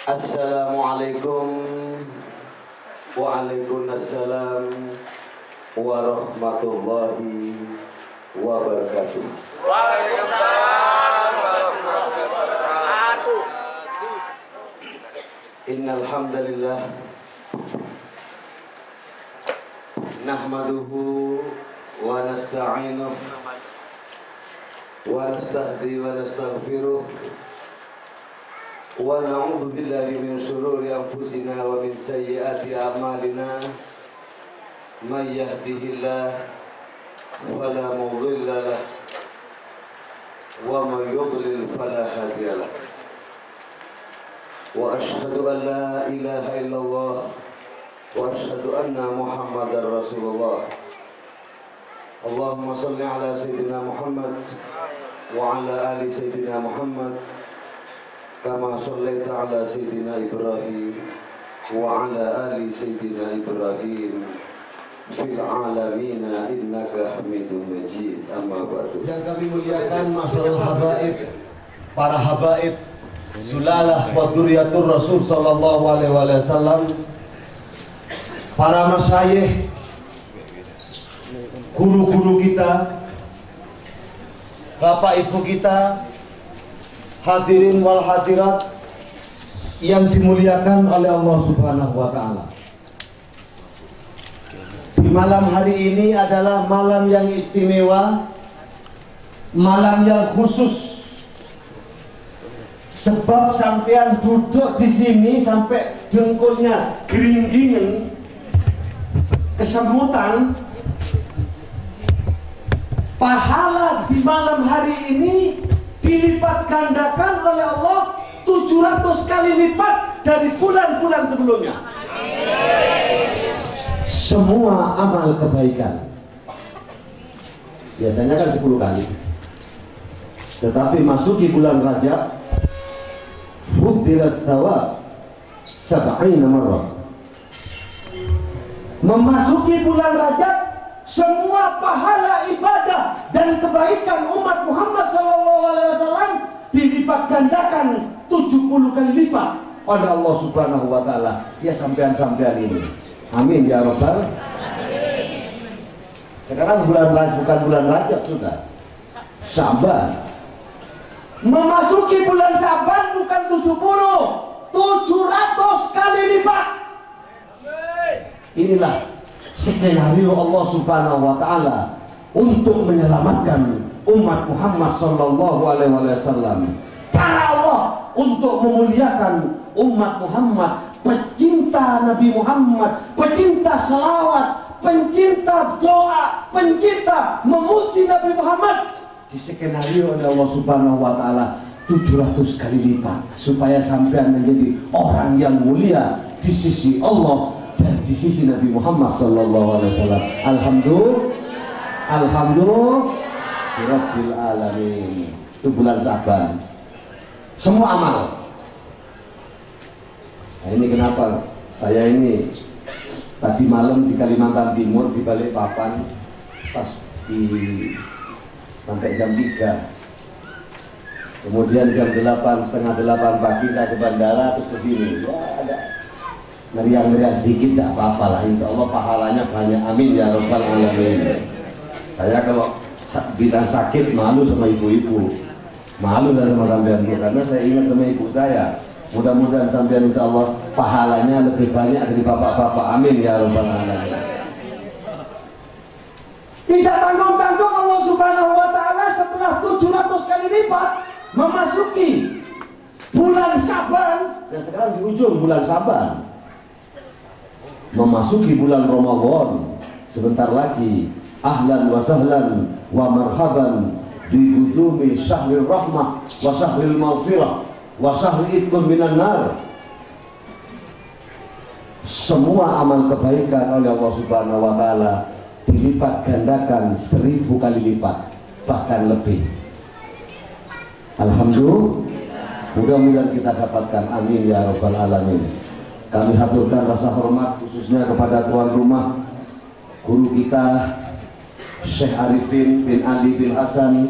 Assalamualaikum Waalaikumsalam warahmatullahi wabarakatuh. Waalaikumsalam warahmatullahi wabarakatuh. Innal hamdalillah nahmaduhu wa nasta'inuhu wa nastahdi wa nastaghfiruh wa na'udzu billahi min shururi anfusina wa min sayyiati a'malina may yahdihillahu fala mudilla lahu wa may yudlil fala hadiya lahu wa ashhadu an la ilaha illallah wa ashhadu anna muhammadar rasulullah. Allahumma salli ala sayyidina Muhammad wa ala ali sayyidina Muhammad kama shallaita ala sayyidina Ibrahim wa ala ali sayyidina Ibrahim fil alamin innaka Hamidum Majid. Amma ba'du. Yang kami muliakan masyarul habaib, para habaib sulalah wa dzurriyyatur Rasul sallallahu alaihi wasallam, para masyayikh, guru-guru kita, bapak ibu kita, hadirin wal hadirat yang dimuliakan oleh Allah Subhanahu wa ta'ala. Di malam hari ini adalah malam yang istimewa, malam yang khusus. Sebab sampean duduk di sini sampai dengkulnya geringgingen, kesemutan. Pahala di malam hari ini dilipat gandakan oleh Allah 700 kali lipat dari bulan-bulan sebelumnya. Semua amal kebaikan biasanya kan 10 kali, tetapi masuki bulan Rajab fuddilat thawab 70 marrah. Memasuki bulan Rajab, semua pahala ibadah dan kebaikan umat Muhammad SAW dilipat gandakan 70 kali lipat oleh Allah Subhanahu wa ta'ala. Ya sampean-sampean ini, amin ya rabbal. Sekarang bulan Rajab, bukan bulan Rajab, sudah Syaban. Memasuki bulan Syaban bukan 70, 700 kali lipat. Inilah skenario Allah Subhanahu wa ta'ala untuk menyelamatkan umat Muhammad sallallahu alaihi wasallam. Cara Allah untuk memuliakan umat Muhammad, pecinta Nabi Muhammad, pecinta selawat, pencinta doa, pencinta memuji Nabi Muhammad, di skenario oleh Allah Subhanahu wa ta'ala 700 kali lipat, supaya sampean menjadi orang yang mulia di sisi Allah dan di sisi Nabi Muhammad sallallahu alaihi wasallam. Alhamdulillah rabbil alamin. Itu bulan Syaban. Semua amal. Nah, ini kenapa saya ini tadi malam di Kalimantan Timur, di Balikpapan, pas di sampai jam 3. Kemudian jam 8, setengah 8 pagi saya ke bandara, terus ke sini. Ya ada meriang-meriang sedikit, tidak apa-apa lah, insya Allah pahalanya banyak, amin ya rabbal alamin. Saya kalau bilang sakit malu sama ibu-ibu, malu lah sama sampean, karena saya ingat sama ibu saya. Mudah-mudahan sampean insya Allah pahalanya lebih banyak dari bapak-bapak, amin ya rabbal alamin. Tidak tanggung-tanggung Allah Subhanahu wa ta'ala setelah 700 kali lipat memasuki bulan Syaban, dan sekarang di ujung bulan Syaban, memasuki bulan Ramadan sebentar lagi. Ahlan wa sahlan wa marhaban bi qudumi syahril rahmah wa syahril maghfirah wa syahri idkum minan nar. Semua amal kebaikan oleh Allah Subhanahu wa ta'ala dilipat gandakan 1000 kali lipat, bahkan lebih. Alhamdulillah, mudah-mudahan kita dapatkan, amin ya rabbal alamin. Kami haturkan rasa hormat khususnya kepada tuan rumah, guru kita Syekh Arifin bin Ali bin Hasan,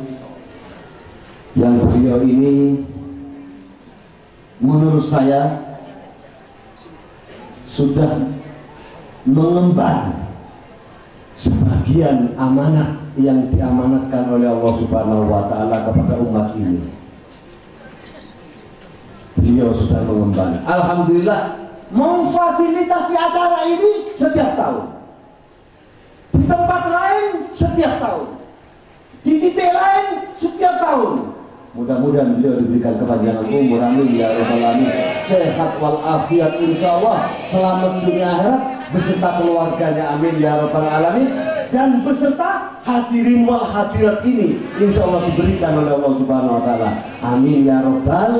yang beliau ini menurut saya sudah mengemban sebagian amanat yang diamanatkan oleh Allah Subhanahu wa Ta'ala kepada umat ini. Beliau sudah mengemban, alhamdulillah, memfasilitasi acara ini setiap tahun, di tempat lain setiap tahun, di titik lain setiap tahun. Mudah-mudahan beliau diberikan kepanjangan umur, amin ya rabbal alamin, sehat walafiat insyaallah, selamat dunia akhirat beserta keluarganya, amin ya rabbal alamin, dan beserta hadirin wal hadirat ini insyaallah diberikan oleh Allah Subhanahu wa Ta'ala, amin ya rabbal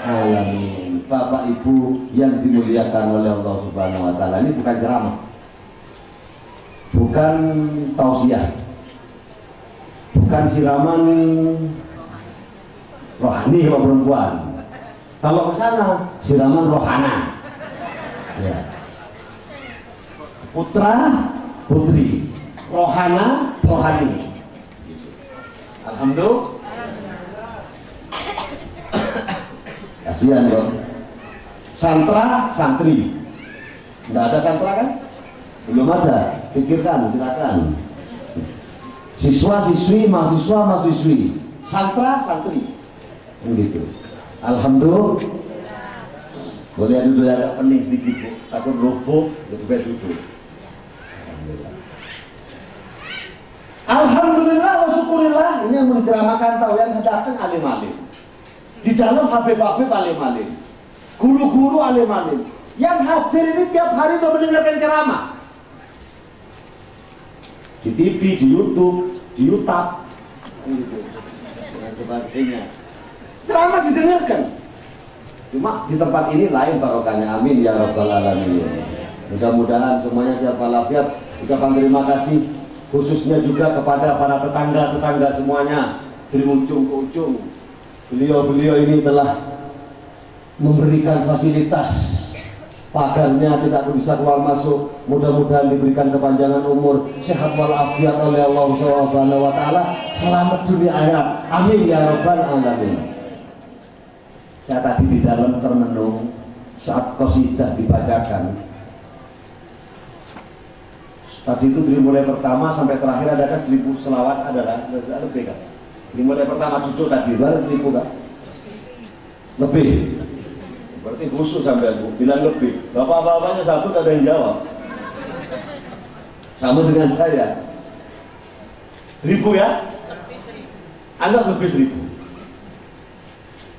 alamin. Bapak Ibu yang dimuliakan oleh Allah Subhanahu wa Ta'ala, ini bukan ceramah, bukan tausiah, bukan siraman rohani sama perempuan. Kalau ke sana siraman rohana, ya. Putra putri, rohana rohani. Alhamdulillah. Kasihan dong. Santra santri, nggak ada santra kan? Belum ada. Pikirkan, silakan. Siswa siswi, mahasiswa mahasiswi, santra santri. Begitu. Alhamdulillah. Boleh duduk agak pening sedikit, Bu. Takut rubuh, lebih baik duduk. Alhamdulillah. Alhamdulillah wa syukurillah. Ini yang menceramakan tahu yang datang alim-alim. Di dalam habib-habib alim-alim, guru-guru alim-alim. Yang hadir ini tiap hari untuk mendengarkan ceramah. Di TV, di YouTube, di YouTube, dan sebagainya. Ceramah didengarkan. Cuma di tempat ini lain barokahnya, amin ya rabbal alamin. Mudah-mudahan semuanya sehat walafiat. Ucapan terima kasih khususnya juga kepada para tetangga-tetangga semuanya dari ujung ke ujung. Beliau-beliau ini telah memberikan fasilitas, pagarnya tidak bisa keluar masuk. Mudah-mudahan diberikan kepanjangan umur, sehat walafiat oleh Allah Subhanahu wa Ta'ala, selamat dunia akhirat, amin ya rabbal alamin. Saya tadi di dalam termenung saat qasidah dibacakan. Tadi itu dari mulai pertama sampai terakhir ada 1000 selawat, ada lebih kan? Dari mulai pertama duduk tadi itu ada 1000 kan? Lebih. Berarti khusus sampai aku bilang lebih. Bapak-bapaknya satu ada yang jawab. Sama dengan saya. 1000 ya? Anggap lebih 1000.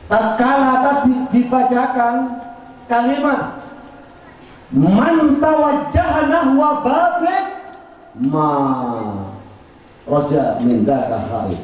Tatkala tadi dibacakan kalimat man tawajjaha nahwa babik ma roja mindaka khaif.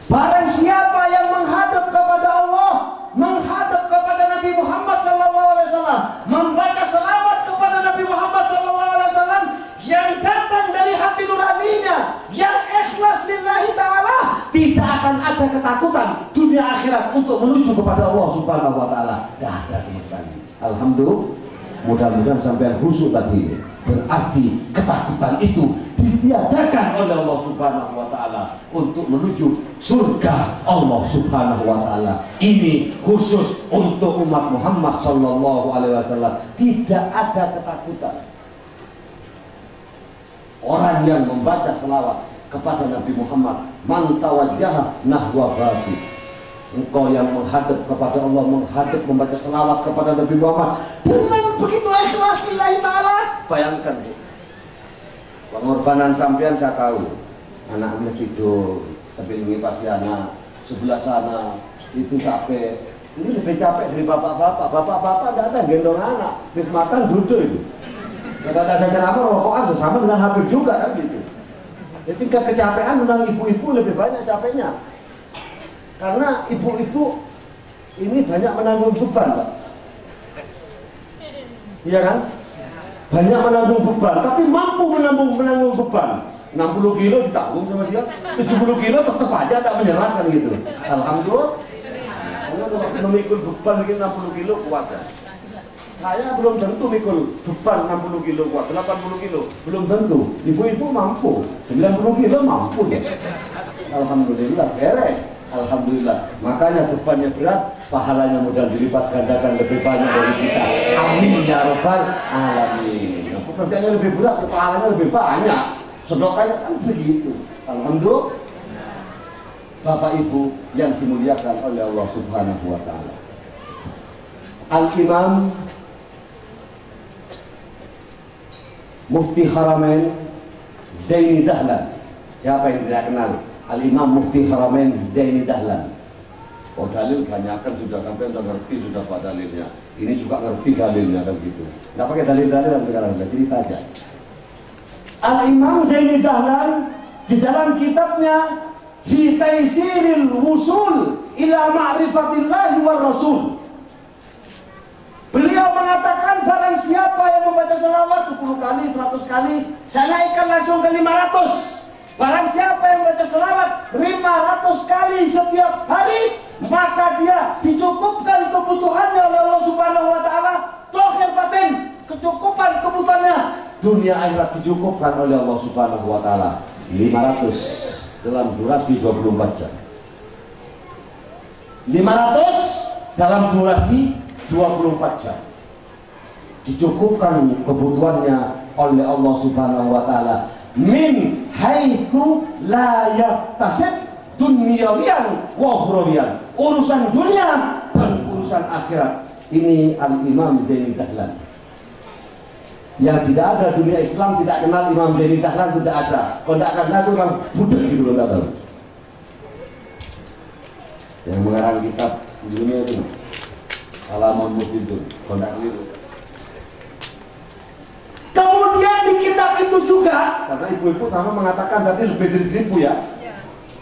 Barang siapa yang menghadap kepada Allah, menghadap kepada Nabi Muhammad SAW, membaca selawat kepada Nabi Muhammad SAW yang datang dari hati nuraninya, yang ikhlas lillahi ta'ala, tidak akan ada ketakutan dunia akhirat untuk menuju kepada Allah Subhanahu wa Ta'ala. Tidak ada sama sekali. Alhamdulillah. Mudah-mudahan sampai khusyuk tadi. Berarti ketakutan itu ditiadakan oleh Allah Subhanahu wa Ta'ala untuk menuju surga Allah Subhanahu wa Ta'ala. Ini khusus untuk umat Muhammad sallallahu alaihi wasallam. Tidak ada ketakutan. Orang yang membaca selawat kepada Nabi Muhammad, man tawajjaha nahwa babi, engkau yang menghadap kepada Allah, menghadap membaca selawat kepada Nabi Muhammad dengan begitu ikhlas lillahi ta'ala. Bayangkan Bu, pengorbanan sampean saya tahu. Anaknya tidur sambil ini pasti anak sebelah sana itu capek. Ini lebih capek dari bapak-bapak. Bapak-bapak tidak ada gendong anak, bis makan duduk itu. Kalau ada ceramah rokokan sama dengan Habib juga kan gitu. Jadi tingkat kecapean memang ibu-ibu lebih banyak capeknya. Karena ibu-ibu ini banyak menanggung beban, Pak. Iya kan? Banyak menanggung beban, tapi mampu menanggung beban. 60 kilo ditanggung sama dia, 70 kilo tetap aja tak menyerah kan gitu. Alhamdulillah. Kalau memikul beban mungkin 60 kilo kuat kan? Saya belum tentu mikul beban 60 kilo kuat, 80 kilo belum tentu. Ibu-ibu mampu, 90 kilo mampu ya. Alhamdulillah, beres. Alhamdulillah. Makanya bebannya berat, pahalanya mudah dilipat gandakan lebih banyak dari kita. Amin ya Rabbal Alamin. Nah, pekerjaannya lebih berat, pahalanya lebih banyak, sedekahnya kan begitu. Alhamdulillah. Bapak Ibu yang dimuliakan oleh Allah Subhanahu wa Ta'ala, Al-Imam Mufti Haramain Zaini Dahlan. Siapa yang tidak kenal Al-Imam Mufti Haramain Zaini Dahlan? Oh, dalil banyak kan sudah, sampai sudah ngerti sudah Pak dalilnya. Ini juga ngerti dalilnya kan gitu. Nggak pakai dalil-dalil sekarang, udah cerita aja. Al-Imam Zaini Dahlan di dalam kitabnya Fi Taisiril Wusul ila Ma'rifatillahi war Rasul, beliau mengatakan barang siapa yang membaca salawat 10 kali, 100 kali, saya naikkan langsung ke 500. Barang siapa yang membaca salawat 500 kali setiap hari, maka dia dicukupkan kebutuhannya oleh Allah Subhanahu wa Ta'ala. Zahir batin, kecukupan kebutuhannya dunia akhirat dicukupkan oleh Allah Subhanahu wa Ta'ala. 500 dalam durasi 24 jam. 500 dalam durasi 24 jam dicukupkan kebutuhannya oleh Allah Subhanahu wa Ta'ala, min haitsu la yaktasib dunyawiyan wa ukhrawiyan, urusan dunia dan urusan akhirat. Ini Al-Imam Zaini Dahlan. Yang tidak ada dunia Islam tidak kenal Imam Zaini Dahlan, tidak ada. Kalau tidak kenal itu orang budak gitu loh, tahu. Yang mengarang kitab dunia itu Alamun Mufidun, kalau tidak keliru. Kemudian di kitab itu juga, karena ibu-ibu sama mengatakan tadi lebih dari 1000 ya.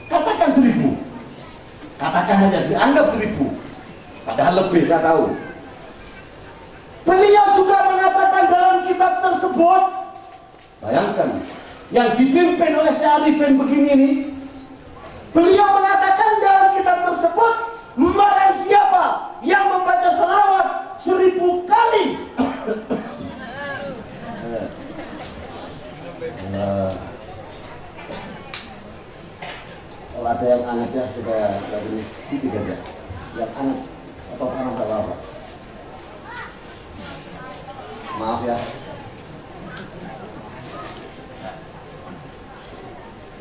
Katakan 1000. Katakan saja, anggap 1000. Padahal lebih, saya tahu. Beliau juga mengatakan dalam kitab tersebut, bayangkan, yang dipimpin oleh Syekh Arifin begini nih, beliau mengatakan dalam kitab tersebut, barang siapa yang membaca selawat 1000 kali, kalau ada yang aneh ya supaya dari titik aja, yang aneh atau panas atau apa, maaf ya.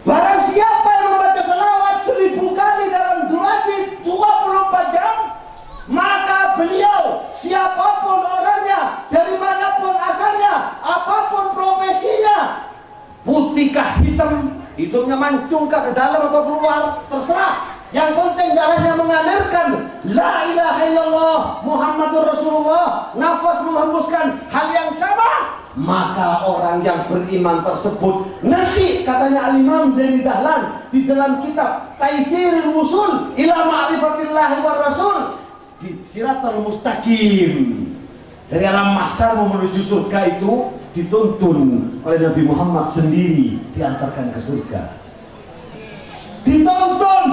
Barang siapa yang membaca selawat 1000 kali dalam durasi 24 jam, maka beliau, siapapun orangnya, dari manapun asalnya, apapun profesinya, putihkah hitam, hidungnya mancungkah ke dalam atau keluar, terserah. Yang penting darahnya mengalirkan la ilaha illallah Muhammadur Rasulullah, nafas menghembuskan hal yang sama, maka orang yang beriman tersebut nanti, katanya Al-Imam Zaini Dahlan di dalam kitab Taisirul Wusul ila Ma'rifatillahi war Rasul, di Siratal Mustaqim, dari arah Masyar menuju surga itu dituntun oleh Nabi Muhammad sendiri, diantarkan ke surga. Dituntun,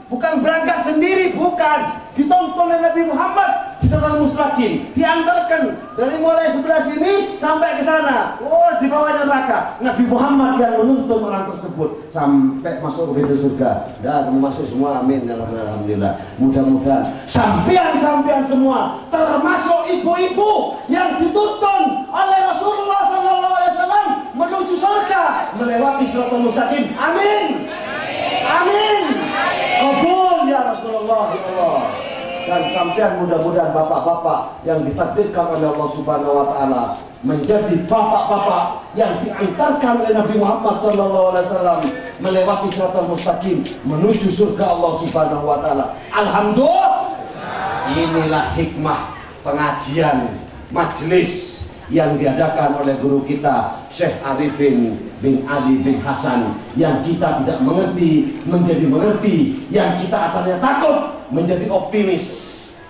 bukan berangkat sendiri, bukan. Dituntun oleh Nabi Muhammad di Siratal Mustaqim, diantarkan dari mulai sebelah sini sampai ke sana. Oh, di bawahnya neraka. Nabi Muhammad yang menuntun orang tersebut sampai masuk ke pintu surga. Dah, kamu masuk semua, amin. Alhamdulillah. Mudah-mudahan sampean semua, termasuk ibu-ibu yang dituntun oleh Rasulullah SAW menuju surga, melewati Siratal Mustaqim. Amin. Amin. Kabul ya Rasulullah, ya Allah. Dan sampean mudah-mudahan bapak-bapak yang ditakdirkan oleh Allah Subhanahu wa Ta'ala menjadi bapak-bapak yang diantarkan oleh Nabi Muhammad SAW melewati Siratal Mustaqim menuju surga Allah Subhanahu wa Ta'ala. Alhamdulillah. Inilah hikmah pengajian majelis yang diadakan oleh guru kita Syekh Arifin bin Ali bin Hasan, yang kita tidak mengerti menjadi mengerti, yang kita asalnya takut menjadi optimis,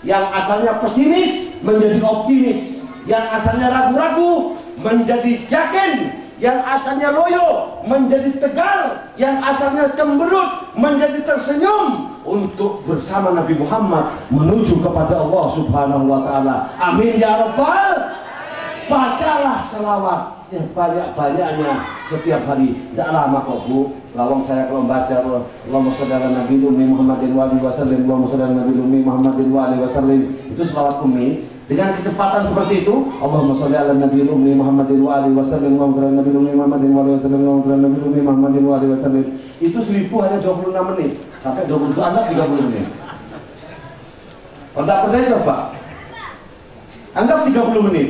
yang asalnya pesimis menjadi optimis, yang asalnya ragu-ragu menjadi yakin, yang asalnya loyo menjadi tegar, yang asalnya cemberut menjadi tersenyum, untuk bersama Nabi Muhammad menuju kepada Allah Subhanahu wa Ta'ala. Amin ya Rabbal. Bacalah selawat yang banyak-banyaknya setiap hari. Tidak lama kok Bu. Lawang saya kalau baca Allahumma sholli ala Nabi Ummi Muhammadin wa alihi wasallim, Allahumma sholli ala Nabi Ummi Muhammadin wa alihi wasallim, itu selawat Ummi. Dengan kecepatan seperti itu, Allahumma sholli ala nabiyil ummi Muhammadin wa alihi wasallam, Allahumma sholli ala nabiyil ummi Muhammadin wa alihi wasallam, Allahumma sholli ala nabiyil ummi Muhammadin wa alihi wasallam. Itu 1000 hanya 26 menit. Sampai 20 itu anggap 30 menit. Kalau tak percaya coba. Anggap 30 menit.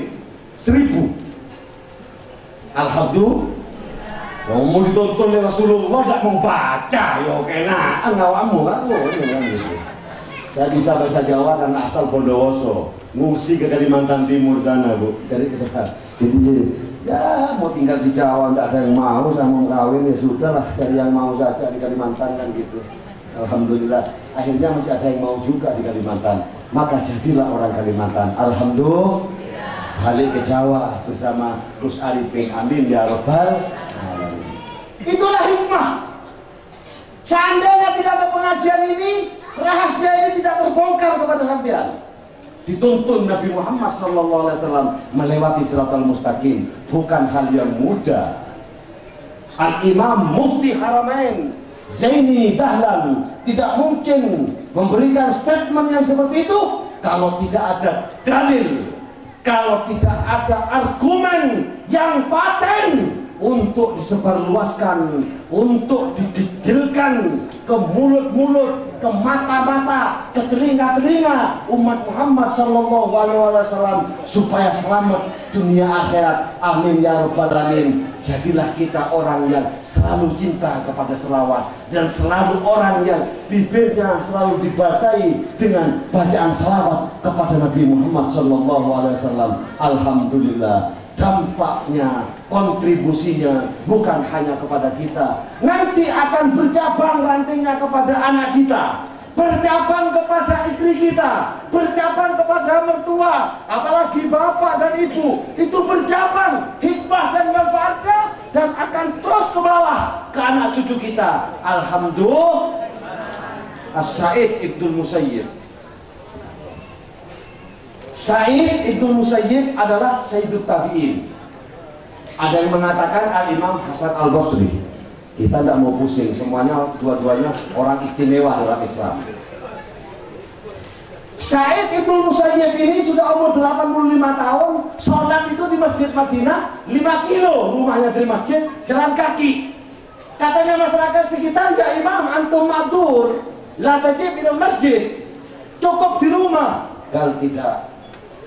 1000. Alhamdulillah. Mau ditonton oleh Rasulullah tidak mau baca, ya kena ngawamu kan gitu. Saya bisa bahasa Jawa karena asal Bondowoso, ngungsi ke Kalimantan Timur sana, Bu. Jadi ya mau tinggal di Jawa tidak ada yang mau, saya mau kawin ya sudahlah, cari yang mau saja di Kalimantan kan gitu. Alhamdulillah, akhirnya masih ada yang mau juga di Kalimantan. Maka jadilah orang Kalimantan. Alhamdulillah, balik ke Jawa bersama Gus Arifin. Amin ya Rabbal alamin. Itulah hikmah. Seandainya tidak ada pengajian ini, rahasia ini tidak terbongkar kepada sampean. Dituntun Nabi Muhammad SAW melewati Siratal Mustaqim bukan hal yang mudah. Al-Imam Mufti Haramain Zaini Dahlan tidak mungkin memberikan statement yang seperti itu kalau tidak ada dalil, kalau tidak ada argumen yang paten untuk disebarluaskan, untuk dididilkan ke mulut-mulut, ke mata-mata, ke telinga-telinga umat Muhammad SAW supaya selamat dunia akhirat. Amin ya Rabbal alamin. Jadilah kita orang yang selalu cinta kepada selawat dan selalu orang yang bibirnya selalu dibasahi dengan bacaan selawat kepada Nabi Muhammad SAW. Alhamdulillah, dampaknya, kontribusinya bukan hanya kepada kita, nanti akan bercabang rantingnya kepada anak kita, bercabang kepada istri kita, bercabang kepada mertua, apalagi bapak dan ibu. Itu bercabang hikmah dan manfaatnya, dan akan terus ke bawah ke anak cucu kita. Alhamdulillah. As-Sa'id Ibnul Musayyib. Sa'id Ibnul Musayyib adalah Sayyidut Tabi'in. Ada yang mengatakan Al-Imam Hasan Al-Basri. Kita tidak mau pusing, semuanya dua-duanya orang istimewa dalam Islam. Sa'id Ibnul Musayyib ini sudah umur 85 tahun, sholat itu di Masjid Madinah 5 kilo rumahnya dari masjid, jalan kaki. Katanya masyarakat sekitar, ya Imam, antum ma'dur la tajib ilal masjid, cukup di rumah. Kalau tidak,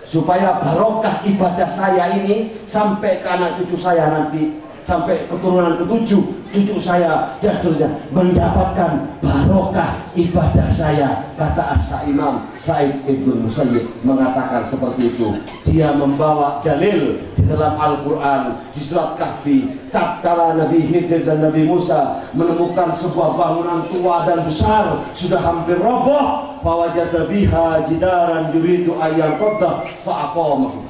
supaya barokah ibadah saya ini sampai ke anak cucu saya nanti, sampai keturunan ke-7 cucu saya dan seterusnya mendapatkan barokah ibadah saya. Kata As-Imam Sa'id Ibnul Musayyib mengatakan seperti itu. Dia membawa dalil di dalam Al-Quran di surat Kahfi, tatkala Nabi Khidir dan Nabi Musa menemukan sebuah bangunan tua dan besar sudah hampir roboh, fawajada biha jidaran yuridu ayyal qaddah fa'aqamahu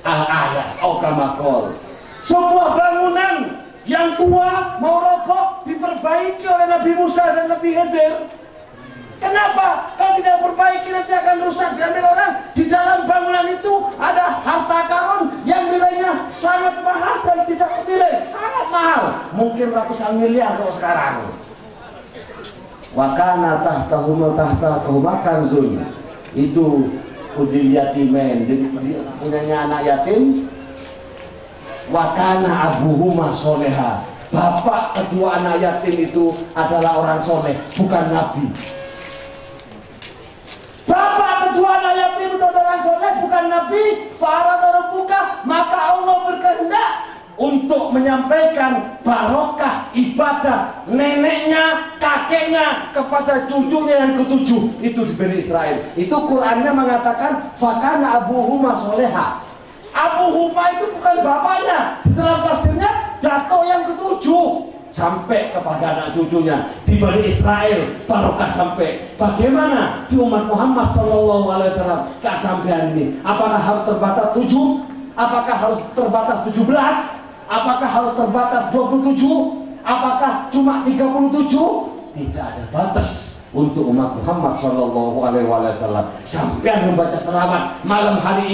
al-ayat atau kama qala. Sebuah bangunan yang tua mau roboh diperbaiki oleh Nabi Musa dan Nabi Khidir. Kenapa? Kalau tidak perbaiki nanti akan rusak, diambil orang. Di dalam bangunan itu ada harta karun yang nilainya sangat mahal dan tidak bernilai, sangat mahal, mungkin ratusan miliar kalau sekarang. Wakana tahta kanzun, itu udil yatimen, punyanya anak yatim. Wakana abuhuma soleha, bapak kedua anak yatim itu adalah orang soleh, bukan nabi. Bapak kedua anak yatim itu adalah orang soleh, bukan nabi. Farada rabbuka, maka Allah berkehendak untuk menyampaikan barokah ibadah neneknya, kakeknya kepada cucunya yang ke-7 itu di Bani Israel. Itu Qur'annya mengatakan fakana abuhuma soleha. Abu Huma itu bukan bapaknya. Di dalam tafsirnya datuk yang ke-7 sampai kepada anak cucunya di Bani Israel, barokah sampai. Bagaimana di umat Muhammad SAW kesampaian ini? Apakah harus terbatas 7? Apakah harus terbatas 17? Apakah harus terbatas 27? Apakah cuma 37? Tidak ada batas untuk umat Muhammad SAW. Sampai membaca selawat malam hari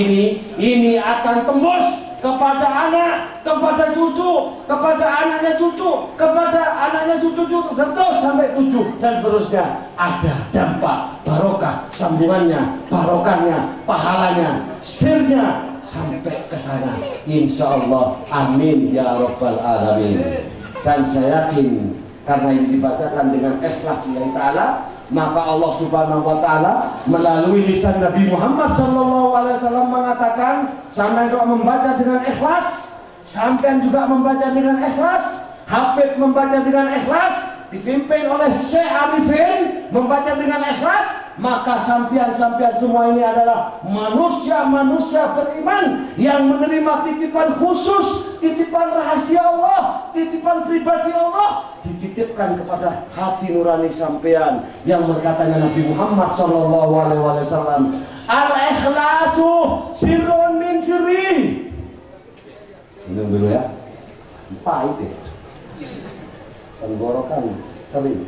ini akan tembus kepada anak, kepada cucu, kepada anaknya cucu, kepada anaknya cucu-cucu, dan terus sampai 7 dan seterusnya. Ada dampak barokah, sambungannya, barokahnya, pahalanya, sirnya sampai ke sana. Insya Allah, amin ya Rabbal Alamin. Dan saya yakin karena ini dibacakan dengan ikhlas lillahi ta'ala, maka Allah Subhanahu wa ta'ala melalui lisan Nabi Muhammad SAW mengatakan, sampai kalau membaca dengan ikhlas, sampai juga membaca dengan ikhlas, Habib membaca dengan ikhlas, dipimpin oleh Syekh Arifin membaca dengan ikhlas, maka sampian-sampian semua ini adalah manusia-manusia beriman yang menerima titipan khusus, titipan rahasia Allah, titipan pribadi Allah, dititipkan kepada hati nurani sampean yang berkatanya Nabi Muhammad SAW, al-ikhlasu sirrun min sirri. Minum dulu ya, pahit ya, tenggorokan kering.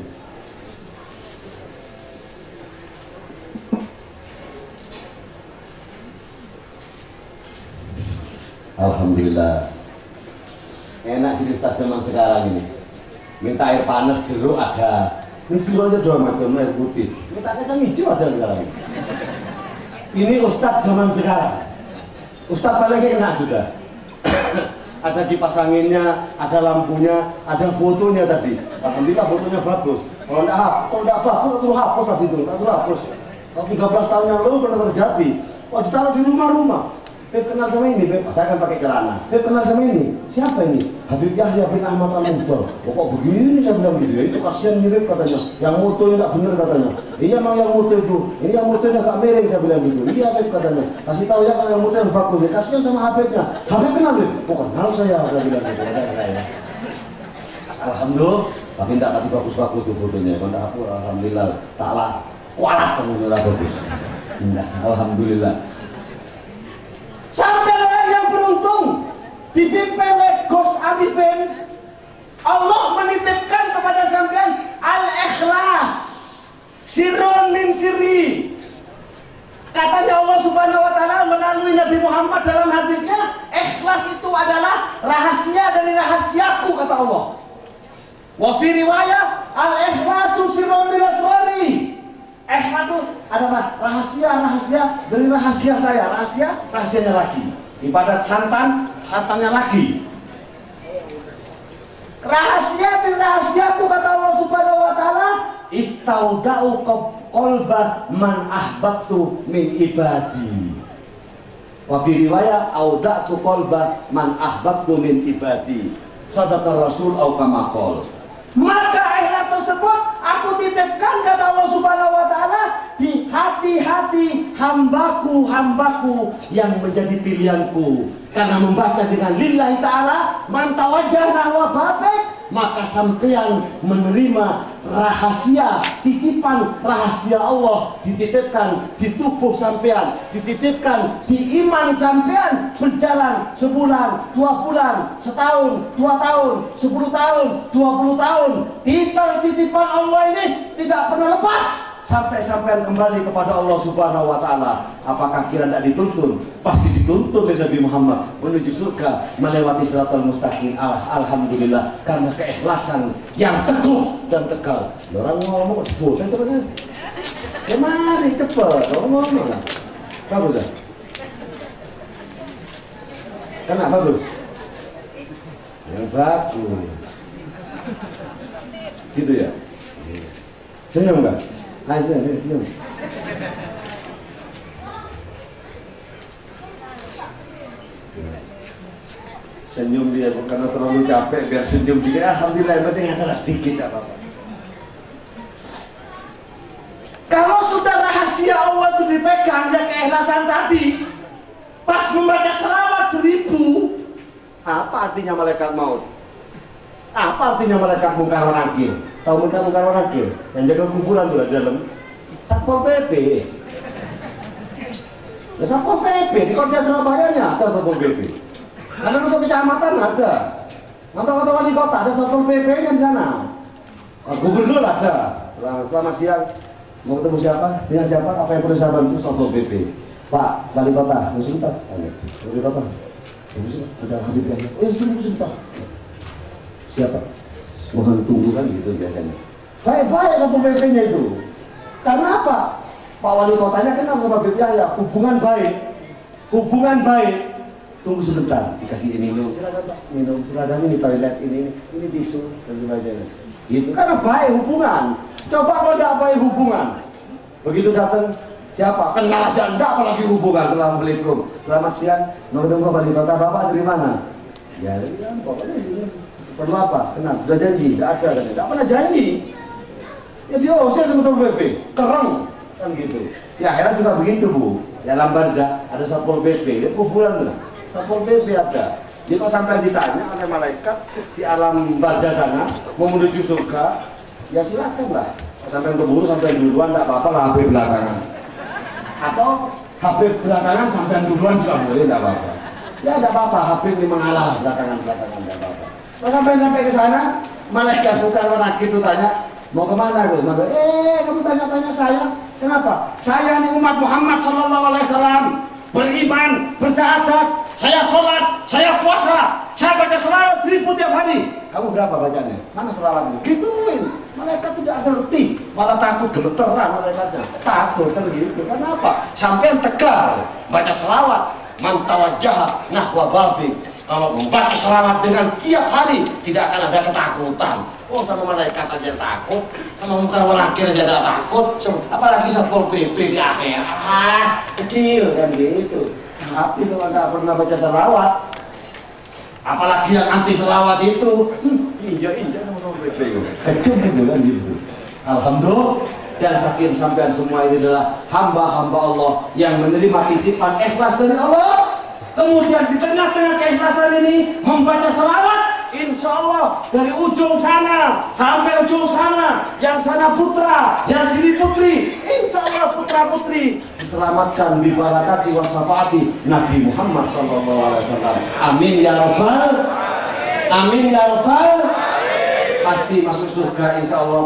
Alhamdulillah, enak di Ustaz zaman sekarang ini. Minta air panas jeruk ada, ini jeruk aja 2 macam, air putih. Minta kacang hijau ada sekarang. Ini Ustaz zaman sekarang. Ustaz paling enak sudah. Ada kipas anginnya, ada lampunya, ada fotonya tadi. Alhamdulillah fotonya bagus. Kalau tidak bagus, terus hapus tadi itu, terus hapus. Kalau 13 tahun yang lalu pernah terjadi. Oh, ditaruh di rumah-rumah. Beb kenal sama ini, Beb, saya akan pakai celana. Beb kenal sama ini, siapa ini? Habib Yahya bin Ahmad Al-Mukhtar. Oh, kok begini, saya bilang gitu. Itu kasihan nih, Beb, katanya. Yang motonya nggak bener katanya. Iya, emang yang moto itu. Ini yang motonya agak miring, saya bilang gitu. Iya, Beb, katanya. Kasih tahu ya kalau yang moto yang bagus. Ya, kasihan sama Habibnya. Habib kenal, Beb? Oh, kenal saya bilang gitu. Alhamdulillah. Tapi tak tadi bagus-bagus tuh fotonya. Kalau aku, alhamdulillah, taklah kualat temunya bagus. Nah, alhamdulillah. Sampai yang beruntung dipimpin oleh Gus Arifin, Allah menitipkan kepada sampean al-ikhlas sirrun min sirri. Katanya Allah Subhanahu wa ta'ala melalui Nabi Muhammad dalam hadisnya, ikhlas itu adalah rahasia dari rahasiaku, kata Allah. Wa fi riwayah al-ikhlasu sirrun min asrari. Ikhlas itu adalah rahasia dari rahasia saya, rahasianya lagi. Ibadat santannya lagi. Rahasia dari rahasiaku, kata Allah Subhanahu wa ta'ala, istauda'u qalba man ahbabtu min ibadi. Wa fi riwayah auda'tu qalba man ahbabtu min ibadi. Shadaqa Rasul au kama qala. Maka ikhlas tersebut aku titipkan, kata Allah Subhanahu wa ta'ala, di hati-hati hambaku yang menjadi pilihanku. Karena membaca dengan lillahi ta'ala man tawajjah wa babek, maka sampean menerima rahasia, titipan rahasia Allah dititipkan di tubuh sampean, dititipkan di iman sampean, berjalan sebulan, 2 bulan, setahun, 2 tahun, 10 tahun, 20 tahun. Titipan Allah ini tidak pernah lepas sampai sampean kembali kepada Allah Subhanahu wa ta'ala. Apakah kira tidak dituntun? Pasti dituntun oleh Nabi Muhammad menuju surga melewati Siratal Mustaqim. Alhamdulillah, karena keikhlasan yang teguh dan tegal. Orang ngomong di foto itu kan. Ya mari cepat, orang ngomong lah. Bagus dah. Kenapa bagus? Yang bagus. Gitu ya. Senyum enggak? Ayo senyum. Senyum dia karena terlalu capek, biar senyum dia. Alhamdulillah, yang penting adalah sedikit apa-apa. Kalau sudah rahasia Allah itu dipegang, yang keikhlasan tadi, pas membaca selawat 1000, apa artinya malaikat maut? Apa artinya malaikat mungkar wa nakir? Tahu mungkar wa nakir? Yang jaga kuburan tuh di dalam Satpol PP. Ya, Satpol PP di Kota Surabaya ada Satpol PP. Karena untuk kecamatan ada. Untuk wali kota ada Satpol PP nya di sana. Gubernur ada. Selamat siang. Mau ketemu siapa? Dengan siapa? Apa yang perlu saya bantu? Satpol PP. Pak, wali kota, musim tak? Wali kota. Ada Habib Yahya. Oh ya, tunggu sebentar. Siapa? Mohon tunggu kan gitu biasanya. Baik-baik Satpol PP-nya itu. Karena apa? Pak Wali Kotanya kenal sama Habib Yahya. Hubungan baik. Hubungan baik. Tunggu sebentar, dikasih minum. Silakan Pak, minum. Silakan ini toilet ini tisu dan sebagainya. Gitu. Karena baik hubungan. Coba kalau tidak baik hubungan. Begitu datang siapa? Kenal aja enggak apalagi hubungan. Assalamualaikum. Selamat siang. Nunggu Wali Kota, Bapak dari mana? Ya, pokoknya sini. Perlu apa? Kenal. Sudah janji? Tidak ada. Tidak pernah janji. Ya dia saya sama Satpol PP. Kereng kan gitu. Ya akhirnya juga begitu Bu. Ya dalam barzah ada Satpol PP. Dia kuburan lah. Satpol PP ada. Dia kok sampai ditanya oleh malaikat di alam barzah sana mau menuju surga, ya silakan lah. Sampai keburu sampai duluan tidak apa-apa lah, HP belakangan. Atau HP belakangan sampai duluan juga boleh tidak apa-apa. Ya tidak apa-apa, HP ini mengalah belakangan tidak apa-apa. Sampai ke sana malaikat bukan orang itu tanya mau kemana tuh? Kamu tanya-tanya saya. Kenapa? Saya ini umat Muhammad SAW, beriman, bersyahadat, saya sholat, saya puasa, saya baca selawat 1000 tiap hari. Kamu berapa bacanya? Mana selawatnya? Gituin. Malaikat tidak ngerti, malah takut gemeteran malaikatnya. Takut kan gitu. Kenapa? Sampai tegar baca selawat, mantawajjah nahwa babik. Kalau membaca selawat dengan tiap hari tidak akan ada ketakutan. Oh sama malaikat aja takut, sama bukan orang akhir aja tidak takut, apalagi Satpol PP di akhir. Kecil kan gitu. Tapi kalau nggak pernah baca selawat, apalagi yang anti selawat itu, injak-injak sama Satpol PP. Kecil gitu kan gitu. Alhamdulillah. Dan saking sampean semua ini adalah hamba-hamba Allah yang menerima titipan ikhlas dari Allah. Kemudian di tengah-tengah keikhlasan ini membaca selawat, insya Allah dari ujung sana sampai ujung sana, yang sana putra, yang sini putri, insya Allah putra putri diselamatkan bi barakati wa syafaati Nabi Muhammad SAW. Amin ya Rabbal, amin ya Rabbal. Pasti masuk surga insya Allah,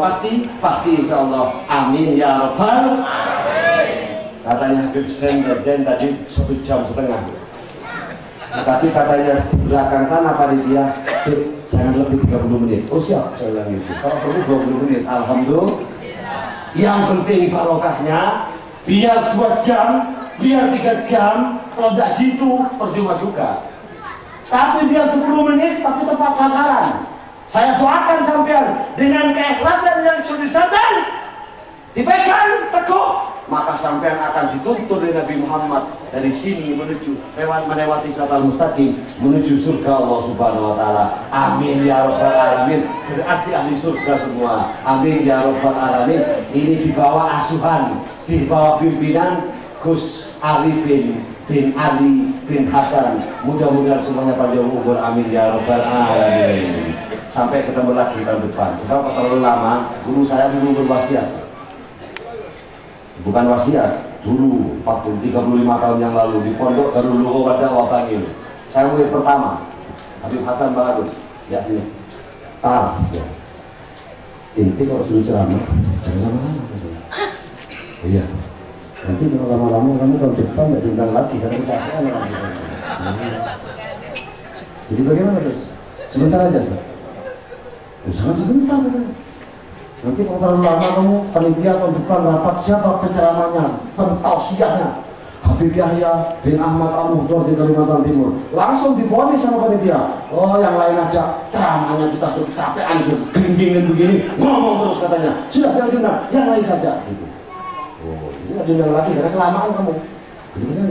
pasti insya Allah. Amin ya Rabbal. Katanya Habib Zain tadi 1,5 jam. Tapi katanya di belakang sana panitia, jangan lebih 30 menit. Oh siap, saya bilang gitu. Kalau perlu 20 menit, alhamdulillah. Yang penting barokahnya, biar 2 jam, biar 3 jam, kalau tidak jitu percuma juga. Tapi biar 10 menit, tapi tepat sasaran. Saya doakan sampean dengan keikhlasan yang sudah sadar, dipegang teguh, maka sampean akan dituntun oleh Nabi Muhammad dari sini menuju melewati Siratal Mustaqim menuju surga Allah Subhanahu wa taala. Amin ya rabbal alamin. Berarti ahli surga semua. Amin ya rabbal alamin. Ini di bawah asuhan, di bawah pimpinan Gus Arifin bin Ali bin Hasan. Mudah-mudahan semuanya panjang umur. Amin ya rabbal alamin. Sampai ketemu lagi tahun depan. Sebab terlalu lama guru saya dulu berwasiat. Bukan wasiat, dulu 35 tahun yang lalu di Pondok Darul Lughah Wadakwah Bangil. Saya murid pertama, Habib Hasan Baharun. Ya sini. Ya. Inti kalau sudah ceramah, jangan lama-lama. Oh iya. Nanti kalau lama-lama kamu tahun depan nggak diundang lagi karena kecapean lagi. Jadi bagaimana terus? Sebentar aja, Ustaz. Jangan sebentar, katanya. Nanti kalau terlalu lama kamu panitia tahun depan rapat siapa penceramahnya, pentausiahnya, Habib Yahya bin Ahmad Al-Muhdar di Kalimantan Timur. Langsung divonis sama panitia. Oh yang lain aja ceramahnya kita sudah kecapean, sudah gering-gering begini, ngomong terus katanya. Sudah jangan diundang, yang lain saja. Gitu. Oh ini nggak diundang lagi karena kelamaan kamu. Jadi kan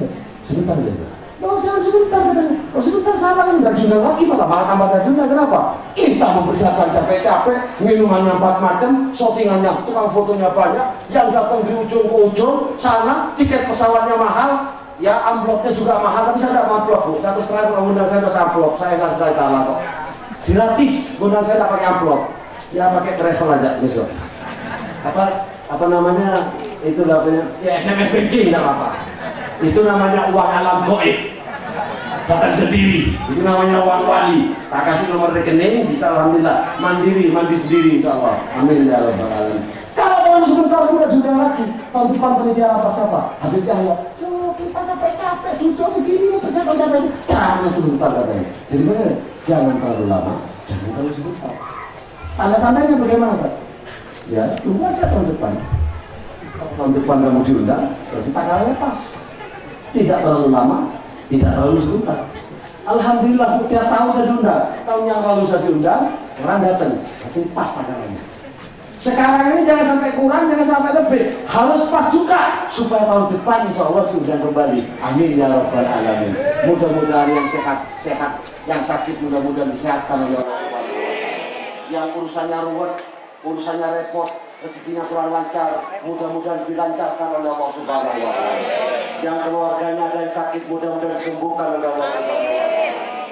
sebentar aja. Oh jangan sebentar katanya. Oh sebentar salah kan nggak diundang lagi malah tambah juga. Kenapa? Kita mempersiapkan capek-capek, minumannya 4 macam, shottingannya, tukang fotonya banyak, yang datang di ujung ke ujung sana, tiket pesawatnya mahal, ya amplopnya juga mahal, tapi saya tidak amplop Bu. 1,5 kalau undang saya harus amplop, saya nggak sekali kalah kok. Gratis, undang saya tidak pakai amplop, ya pakai travel aja besok. Apa namanya? Itu namanya, ya SMS banking tidak apa-apa. Itu namanya uang alam goib. Datang sendiri, itu namanya uang wali. Tak kasih nomor rekening, bisa alhamdulillah mandi sendiri insya Allah. Amin ya rabbal alamin. Kalau sebentar udah juga lagi tahun depan panitia apa siapa? Habib Yahya. Yo kita capek-capek sudah begini, saya jangan sebentar katanya. Jadi benar, jangan terlalu lama, jangan terlalu sebentar. Tanda-tandanya bagaimana Pak? Ya, tunggu aja tahun depan. Kalau tahun depan kamu diundang, berarti tanggalnya pas. Tidak terlalu lama, tidak terlalu sebentar. Alhamdulillah, tiap tahun saya diundang. Tahun yang lalu saya diundang, sekarang datang, berarti pas tanggalnya. Sekarang ini jangan sampai kurang, jangan sampai lebih, harus pas juga supaya tahun depan insya Allah diundang kembali. Amin ya rabbal alamin. Mudah-mudahan yang sehat, yang sakit mudah-mudahan disehatkan oleh Allah. Yang urusannya ruwet, urusannya repot, rezekinya kurang lancar, mudah-mudahan dilancarkan oleh Allah Subhanahu wa Ta'ala. Yang keluarganya ada yang sakit, mudah-mudahan disembuhkan oleh Allah Subhanahu wa Ta'ala.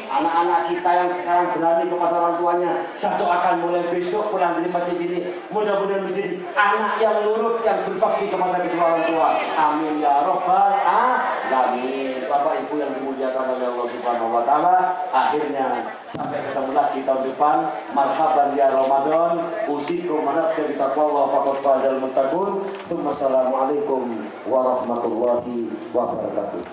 Anak-anak kita yang sekarang berani kepada orang tuanya, saya doakan mulai besok pulang dari masjid ini, mudah-mudahan menjadi anak yang nurut, yang berbakti kepada kedua orang tua. Amin ya rabbal alamin. Bapak Ibu yang dimuliakan oleh Allah Subhanahu wa Ta'ala, akhirnya sampai ketemu lagi tahun depan. Marhaban ya Ramadan. Usikum manafsya bi taqwallah faqad fazal muttaqun. Wassalamualaikum warahmatullahi wabarakatuh.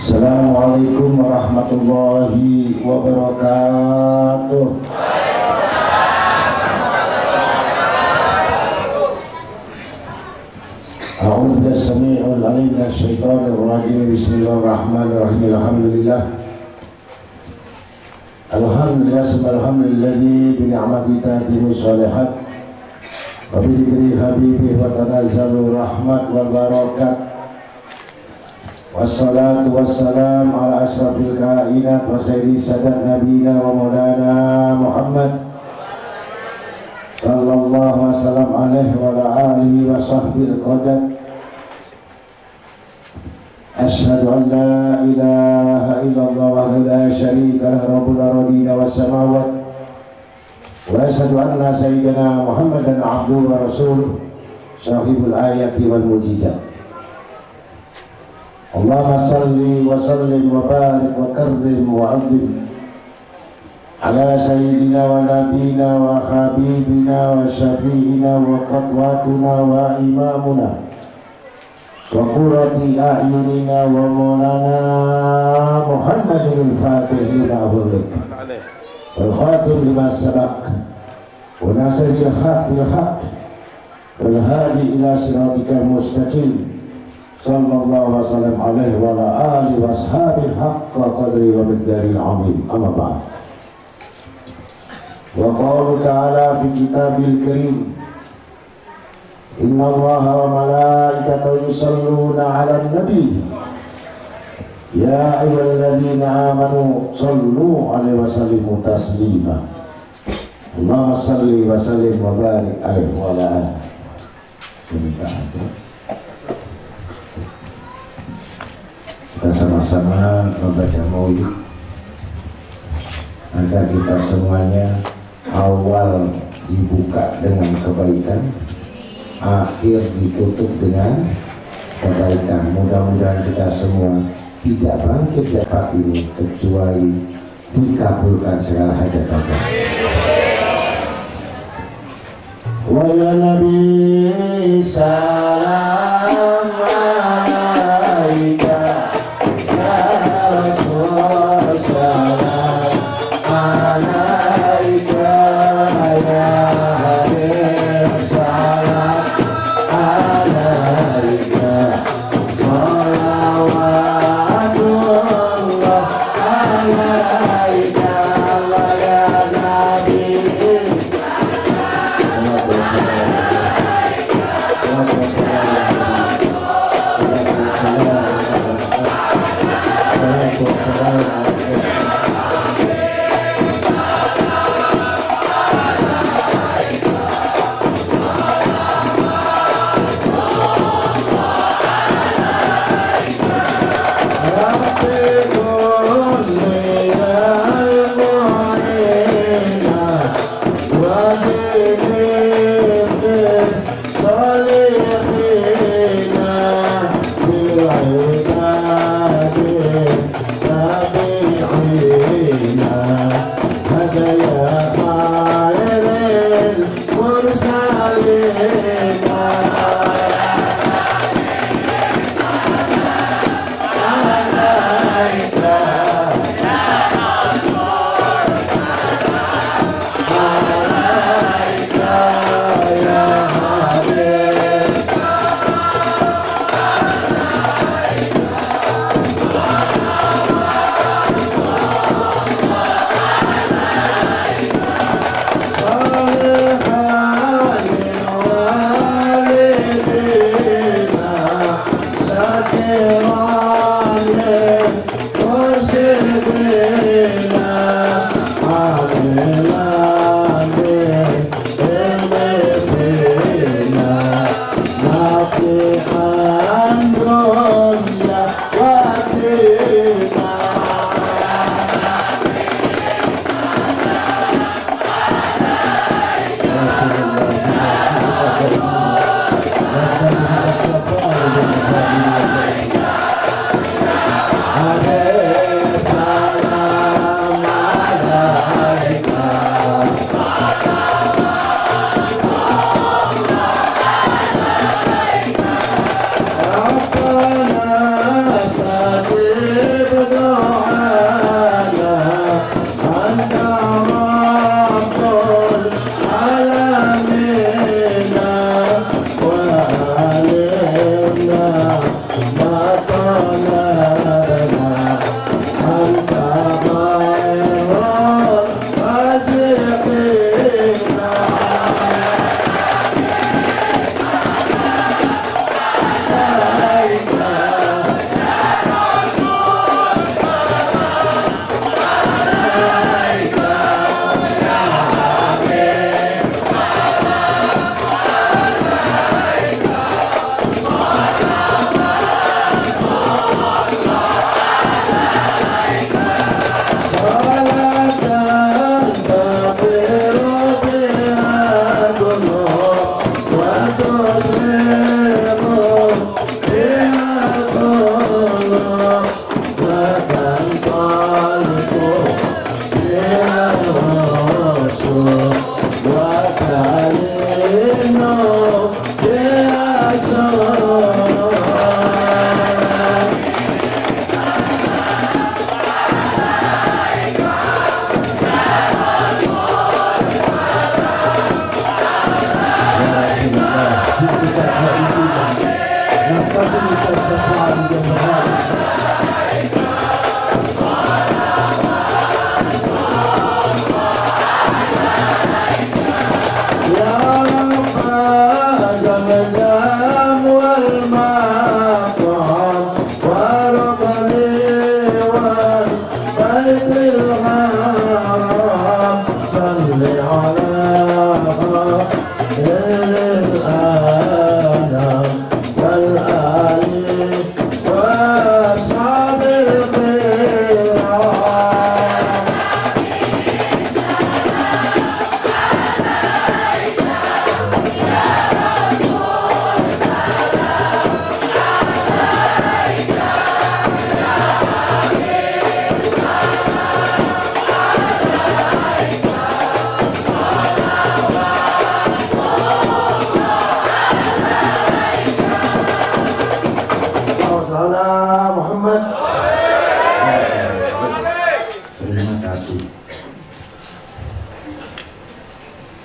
Assalamualaikum warahmatullahi wabarakatuh. A'udzu billahi samii'il 'aliim minasy syaithaanir rajiim. Bismillahirrahmanirrahim. Alhamdulillah subhanalladzi bi ni'matihi tatimmu shalihat wa bi dzikri habibihi wa tanazzalu rahmat wal barakat. Wassalatu wassalam ala asyrafil kainat wa sayyidi sadat nabiyina wa maulana Muhammad sallallahu wasallam alaihi wa ala alihi wa sahbihi al-qadat. Asyhadu an la ilaha illallah wa la syarika lahu rabbul ardina was samawati wa asyhadu anna sayyidina Muhammadan abduhu wa rasuluh sahibul ayati wal mujizat. Allahumma salli wa sallim wa barik wa karrim wa azim ala sayyidina wa nabina wa habibina wa syafi'ina wa qadwatuna wa imamuna wa qurrati a'yunina wa maulana Muhammadin al-Fatih lima ughliq wal khatim lima sabaq wa nasiril haq bil haq wal hadi ila siratikal mustaqim sallallahu wasallam alaihi wa ala alihi wa ashabihi haqqa qadri wa miqdaril azim. Amma ba'd. Wa qala ta'ala fi kitabil karim, inna allaha wa malaikatahu yusalluna 'alan nabi ya ayyuhalladzina amanu sallu 'alaihi wa sallimu taslima. Allahumma salli wa sallim wa barik 'alaihi wa ala alihi. Kita sama-sama membaca maulid agar kita semuanya awal dibuka dengan kebaikan, akhir ditutup dengan kebaikan. Mudah-mudahan kita semua tidak bangkit dapat ini kecuali dikabulkan segala hajat-hajat. Wa ya Nabi salam alaika.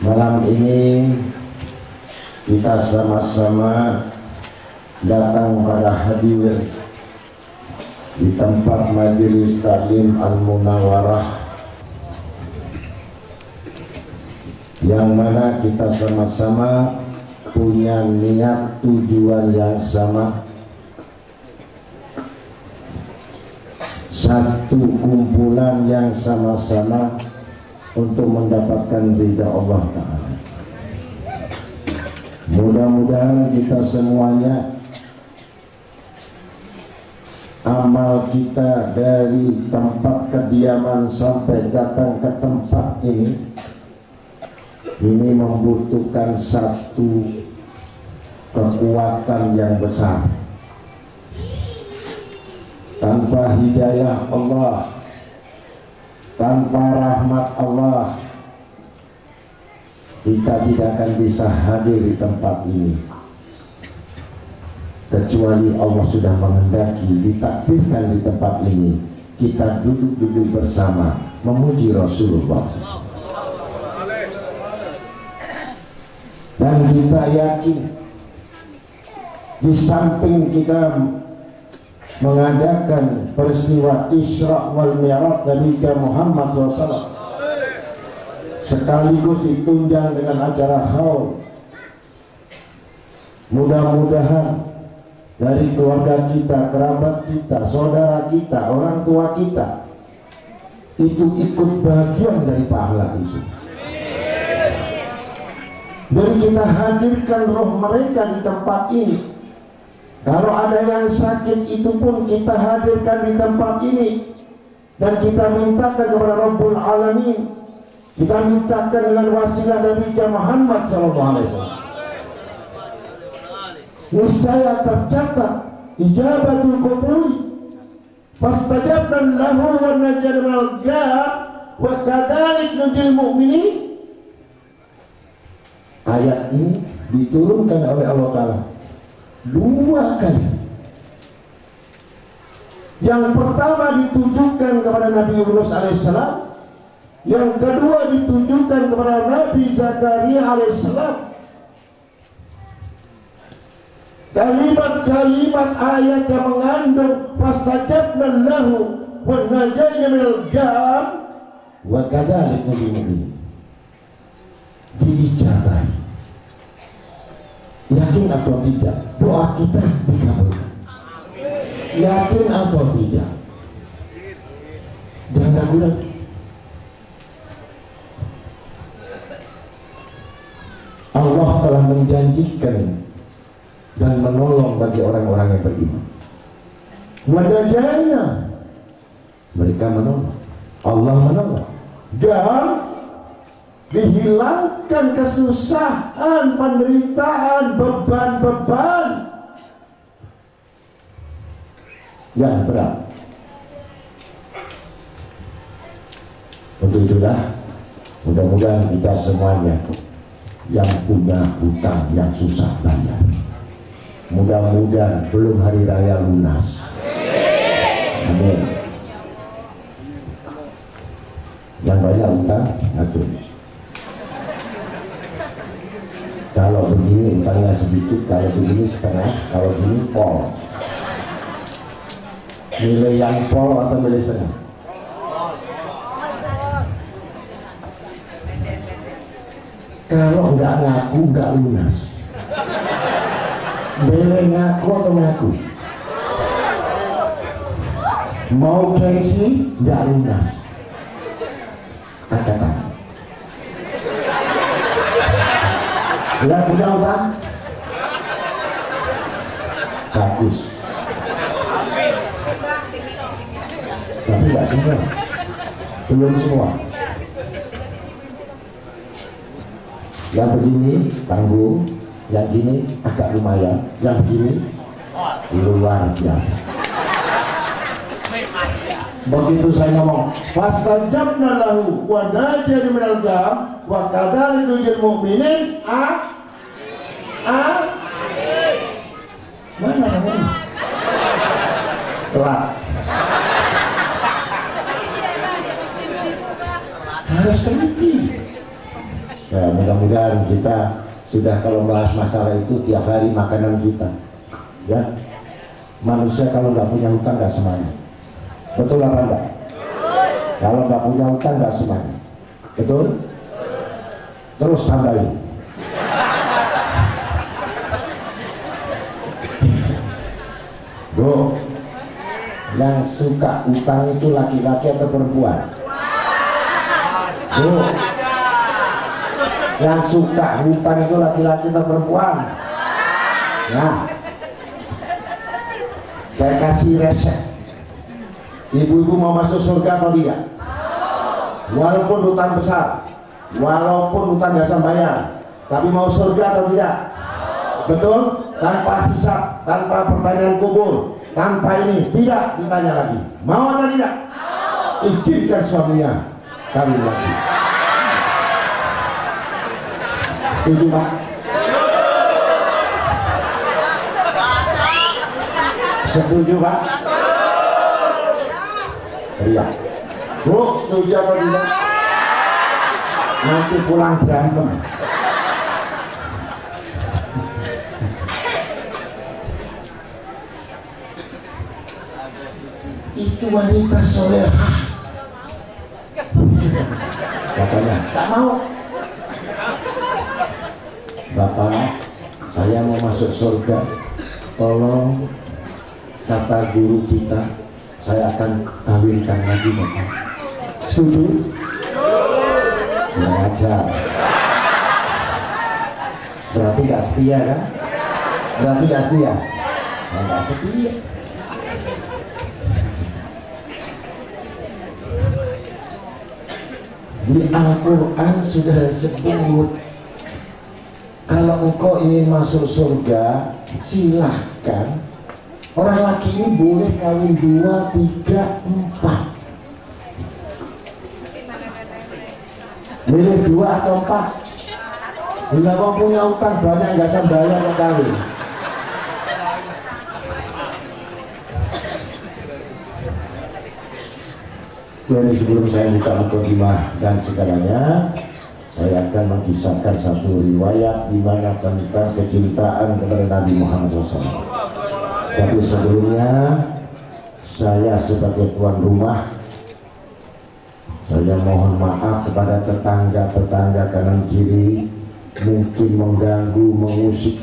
Malam ini kita sama-sama datang pada hadir di tempat Majelis Taklim Al-Munawwarah, yang mana kita sama-sama punya niat tujuan yang sama, satu kumpulan yang sama-sama untuk mendapatkan ridha Allah Ta'ala. Mudah-mudahan kita semuanya, amal kita dari tempat kediaman sampai datang ke tempat ini membutuhkan satu kekuatan yang besar. Tanpa hidayah Allah, tanpa rahmat Allah, kita tidak akan bisa hadir di tempat ini, kecuali Allah sudah menghendaki, ditakdirkan di tempat ini kita duduk-duduk bersama memuji Rasulullah. Dan kita yakin, di samping kita mengadakan peristiwa Isra wal Mi'raj Nabi Muhammad SAW, sekaligus ditunjang dengan acara haul, mudah-mudahan dari keluarga kita, kerabat kita, saudara kita, orang tua kita itu ikut bagian dari pahala itu. Dan kita hadirkan roh mereka di tempat ini. Kalau ada yang sakit, itu pun kita hadirkan di tempat ini, dan kita mintakan kepada Rabbul Alamin, kita mintakan dengan wasilah Nabi Muhammad SAW. niscaya tercatat ijabatul qabuli. Fastajabna lahu wa najjana minal gham wa kadzalik nunjil mu'minin. Ayat ini diturunkan oleh Allah Ta'ala 2 kali. Yang pertama ditujukan kepada Nabi Yunus alaihissalam, yang kedua ditujukan kepada Nabi Zakaria alaihissalam. Kalimat-kalimat ayat yang mengandung fastajabna lahu wa najjana minal gham wa kadzalik nunjil mu'minin diijabahi. Yakin atau tidak doa kita dikabulkan? Yakin atau tidak? Dan ragu-ragu. Allah telah menjanjikan dan menolong bagi orang-orang yang beriman. Wadajana, mereka menolong, Allah menolong, dan dihilangkan kesusahan, penderitaan, beban-beban yang berat. Untuk itulah mudah-mudahan kita semuanya yang punya hutang yang susah bayar, mudah-mudahan belum hari raya lunas. Amin. Yang banyak hutang atur. Kalau begini utangnya sedikit, kalau begini setengah, kalau sini pol. Nilai yang pol atau nilai setengah? Kalau nggak ngaku nggak lunas. Boleh ngaku atau ngaku? Mau gengsi nggak lunas. Angkat tangan. Yang punya utang? Bagus. Tapi nggak semua. Belum semua. Yang begini tanggung, yang gini agak lumayan, yang begini luar biasa. Begitu saya ngomong fastajabna lahu wa najjana minal gham wa kadzalika nunjil mu'minin. Mana kamu? Telat. Harus teliti. Ya, mudah-mudahan kita sudah kalau bahas masalah itu tiap hari makanan kita. Ya, manusia kalau nggak punya hutang nggak semangat. Betul apa enggak? Kalau nggak punya hutang nggak semangat. Betul? Terus tambahin. Bu, yang suka utang itu laki-laki atau perempuan? Bu, yang suka hutang itu laki-laki atau perempuan? Nah, saya kasih resep. Ibu-ibu mau masuk surga atau tidak? Walaupun hutang besar, walaupun hutang nggak bayar, tapi mau surga atau tidak? Betul? Tanpa hisab, tanpa pertanyaan kubur, tanpa ini, tidak ditanya lagi. Mau atau tidak? Izinkan suaminya kawin lagi. Setuju Pak? Setuju Pak? Iya. Bu, setuju atau tidak? Nanti pulang berantem. Itu wanita solehah. Katanya, tak mau. Bapak, saya mau masuk surga. Tolong, kata guru kita, saya akan kawinkan lagi Bapak. Setuju? Nggak ajar. Berarti gak setia kan? Berarti gak setia? Nggak setia. Di Al-Quran sudah disebut, kalau engkau ingin masuk surga, silahkan. Orang laki ini boleh kawin 2, 3, 4. Milih 2 atau 4. Bila mau punya utang banyak nggak sembayang mau kawin. Jadi sebelum saya buka mukadimah dan segalanya, saya akan mengisahkan satu riwayat di mana tentang kecintaan kepada Nabi Muhammad SAW. Tapi sebelumnya, saya sebagai tuan rumah, saya mohon maaf kepada tetangga-tetangga kanan kiri, mungkin mengganggu, mengusik.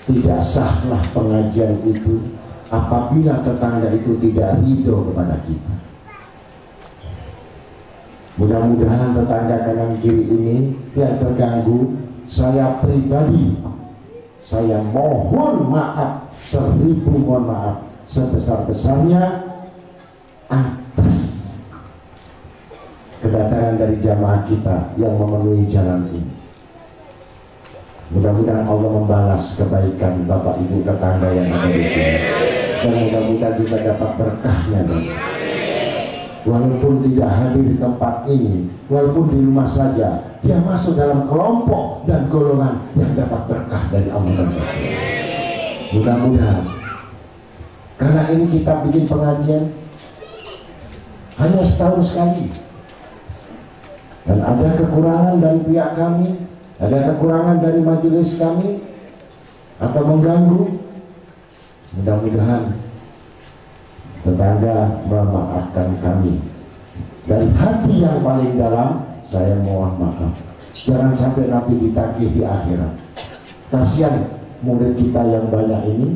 Tidak sahlah pengajian itu apabila tetangga itu tidak ridho kepada kita. Mudah-mudahan tetangga kanan kiri ini yang terganggu, saya pribadi, saya mohon maaf, 1000 mohon maaf, sebesar-besarnya atas kedatangan dari jamaah kita yang memenuhi jalan ini. Mudah-mudahan Allah membalas kebaikan Bapak Ibu tetangga yang ada di sini, dan mudah-mudahan kita dapat berkahnya. Walaupun tidak hadir di tempat ini, walaupun di rumah saja, dia masuk dalam kelompok dan golongan yang dapat berkah dari Allah dan Rasul. Mudah-mudahan, karena ini kita bikin pengajian hanya setahun sekali, dan ada kekurangan dari pihak kami, ada kekurangan dari majelis kami atau mengganggu. Mudah-mudahan tetangga memaafkan kami. Dari hati yang paling dalam, saya mohon maaf. Jangan sampai nanti ditagih di akhirat. Kasihan murid kita yang banyak ini,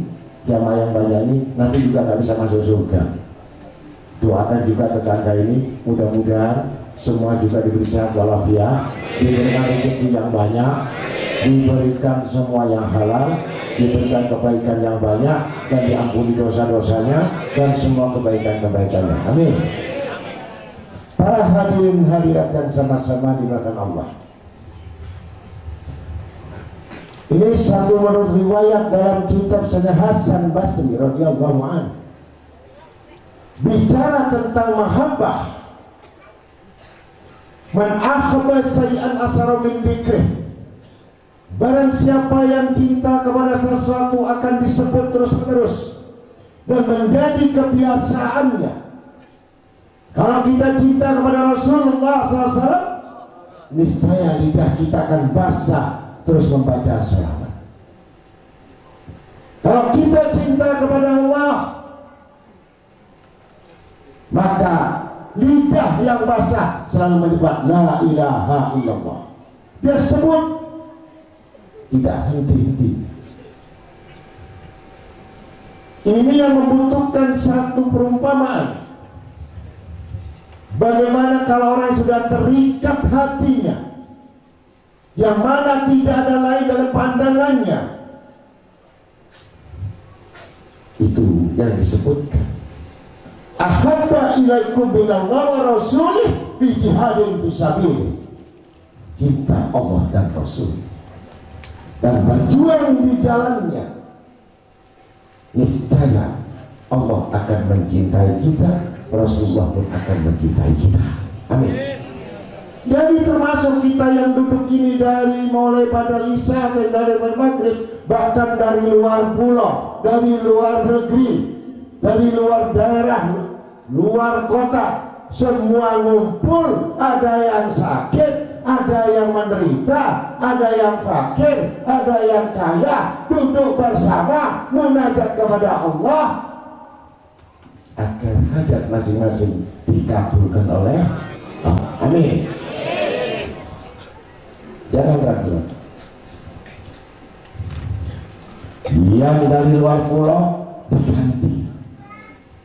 jamaah yang banyak ini, nanti juga nggak bisa masuk surga. Doakan juga tetangga ini, mudah-mudahan semua juga diberi sehat walafiat, diberikan rezeki yang banyak, diberikan semua yang halal, diberikan kebaikan yang banyak, dan diampuni dosa-dosanya dan semua kebaikan-kebaikannya. Amin. Para hadirin hadirat yang sama-sama dimuliakan Allah, ini satu menurut riwayat dalam kitab Sayyidina Hasan Basri radhiyallahu anhu, bicara tentang mahabbah. Man ahabba sayyan asara min dzikrih. Barang siapa yang cinta kepada sesuatu akan disebut terus-menerus dan menjadi kebiasaannya. Kalau kita cinta kepada Rasulullah SAW, niscaya lidah kita akan basah terus membaca sholawat. Kalau kita cinta kepada Allah, maka lidah yang basah selalu menyebut la ilaha illallah. Dia sebut tidak henti-henti. Ini yang membutuhkan satu perumpamaan. Bagaimana kalau orang sudah terikat hatinya, yang mana tidak ada lain dalam pandangannya, itu yang disebutkan ahabba ilaikum billahi wa rasulih fi jihadin fisabilih. Cinta Allah dan Rasul dan berjuang di jalannya, niscaya Allah akan mencintai kita, Rasulullah pun akan mencintai kita. Amin. Jadi termasuk kita yang duduk ini dari mulai pada Isya dan dari maghrib, bahkan dari luar pulau, dari luar negeri, dari luar daerah, luar kota, semua ngumpul. Ada yang sakit, ada yang menderita, ada yang fakir, ada yang kaya, duduk bersama munajat kepada Allah agar hajat masing-masing dikabulkan oleh Allah. Amin. Jangan ragu. Yang dari luar pulau diganti,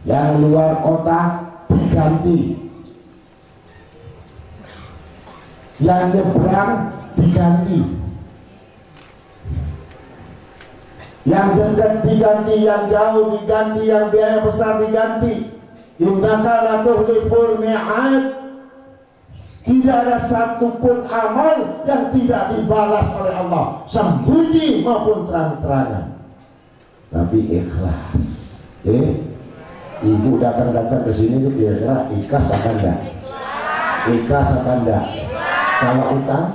yang luar kota diganti, yang nyebrang diganti, yang dekat diganti, yang jauh diganti, yang biaya besar diganti. Innaka la tukhliful mi'ad. Tidak ada satupun amal yang tidak dibalas oleh Allah, sembunyi maupun terang-terangan. Tapi ikhlas. Ibu datang-datang ke sini itu kira-kira ikhlas apa enggak? Ikhlas apa enggak? Kalau utang?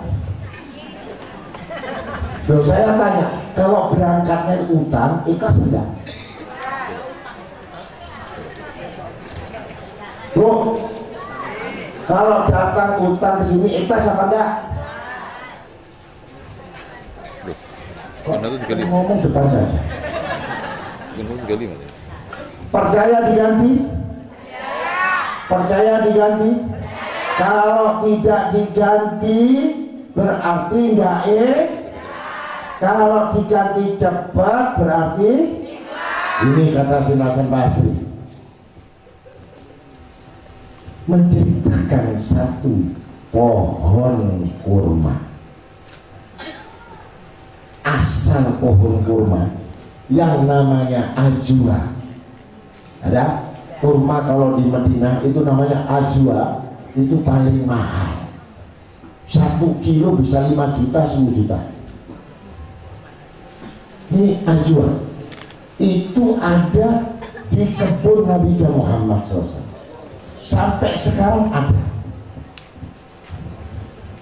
Tuh saya tanya, kalau berangkatnya utang, ikhlas enggak? Bu, kalau datang utang ke sini ikhlas apa enggak? Kok ngomong depan saja? Percaya diganti? Percaya diganti? Kalau tidak diganti berarti enggak Kalau diganti cepat berarti ini kata si Hasan Basri. Menceritakan satu pohon kurma. Asal pohon kurma yang namanya ajwa. Ada kurma kalau di Madinah itu namanya ajwa, itu paling mahal. 1 kilo bisa 5 juta, 10 juta. Ini ajwa itu ada di kebun Nabi Muhammad SAW. Sampai sekarang ada.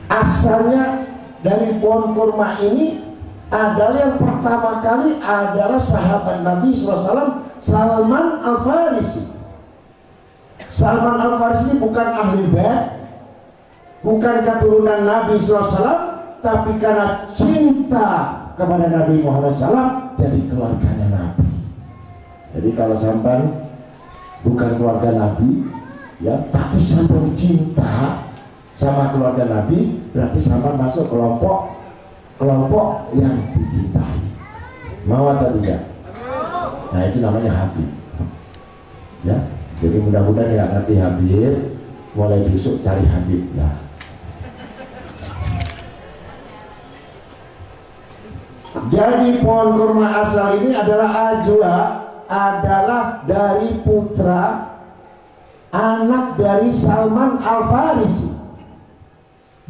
Asalnya dari pohon kurma ini adalah yang pertama kali adalah sahabat Nabi SAW, Salman Al-Farisi. Salman Al-Farisi ini bukan ahli bait, bukan keturunan Nabi SAW, tapi karena cinta kepada Nabi Muhammad SAW jadi keluarganya Nabi. Jadi kalau sampai bukan keluarga Nabi, ya, tapi sampai cinta sama keluarga Nabi, berarti sampai masuk kelompok yang dicintai. Mau atau tidak? Nah, itu namanya Habib. Ya, jadi mudah-mudahan nggak ngerti Habib, mulai besok cari Habib ya. Jadi pohon kurma asal ini adalah ajwa, adalah dari putra anak dari Salman Al-Farisi.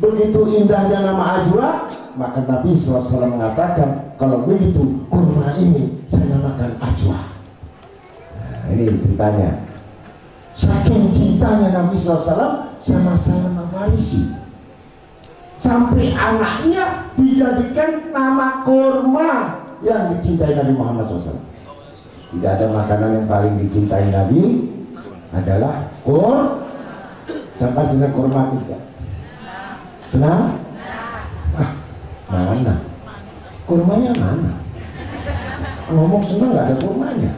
Begitu indahnya nama ajwa, maka Nabi SAW mengatakan, kalau begitu kurma ini saya namakan ajwa. Nah, ini ceritanya. Saking cintanya Nabi SAW sama Salman Al-Farisi, sampai anaknya dijadikan nama kurma yang dicintai Nabi Muhammad SAW. Tidak ada makanan yang paling dicintai Nabi adalah kurma. Sampai senang kurma tidak? Senang? Mana? Kurmanya mana? Ngomong senang nggak ada kurmanya.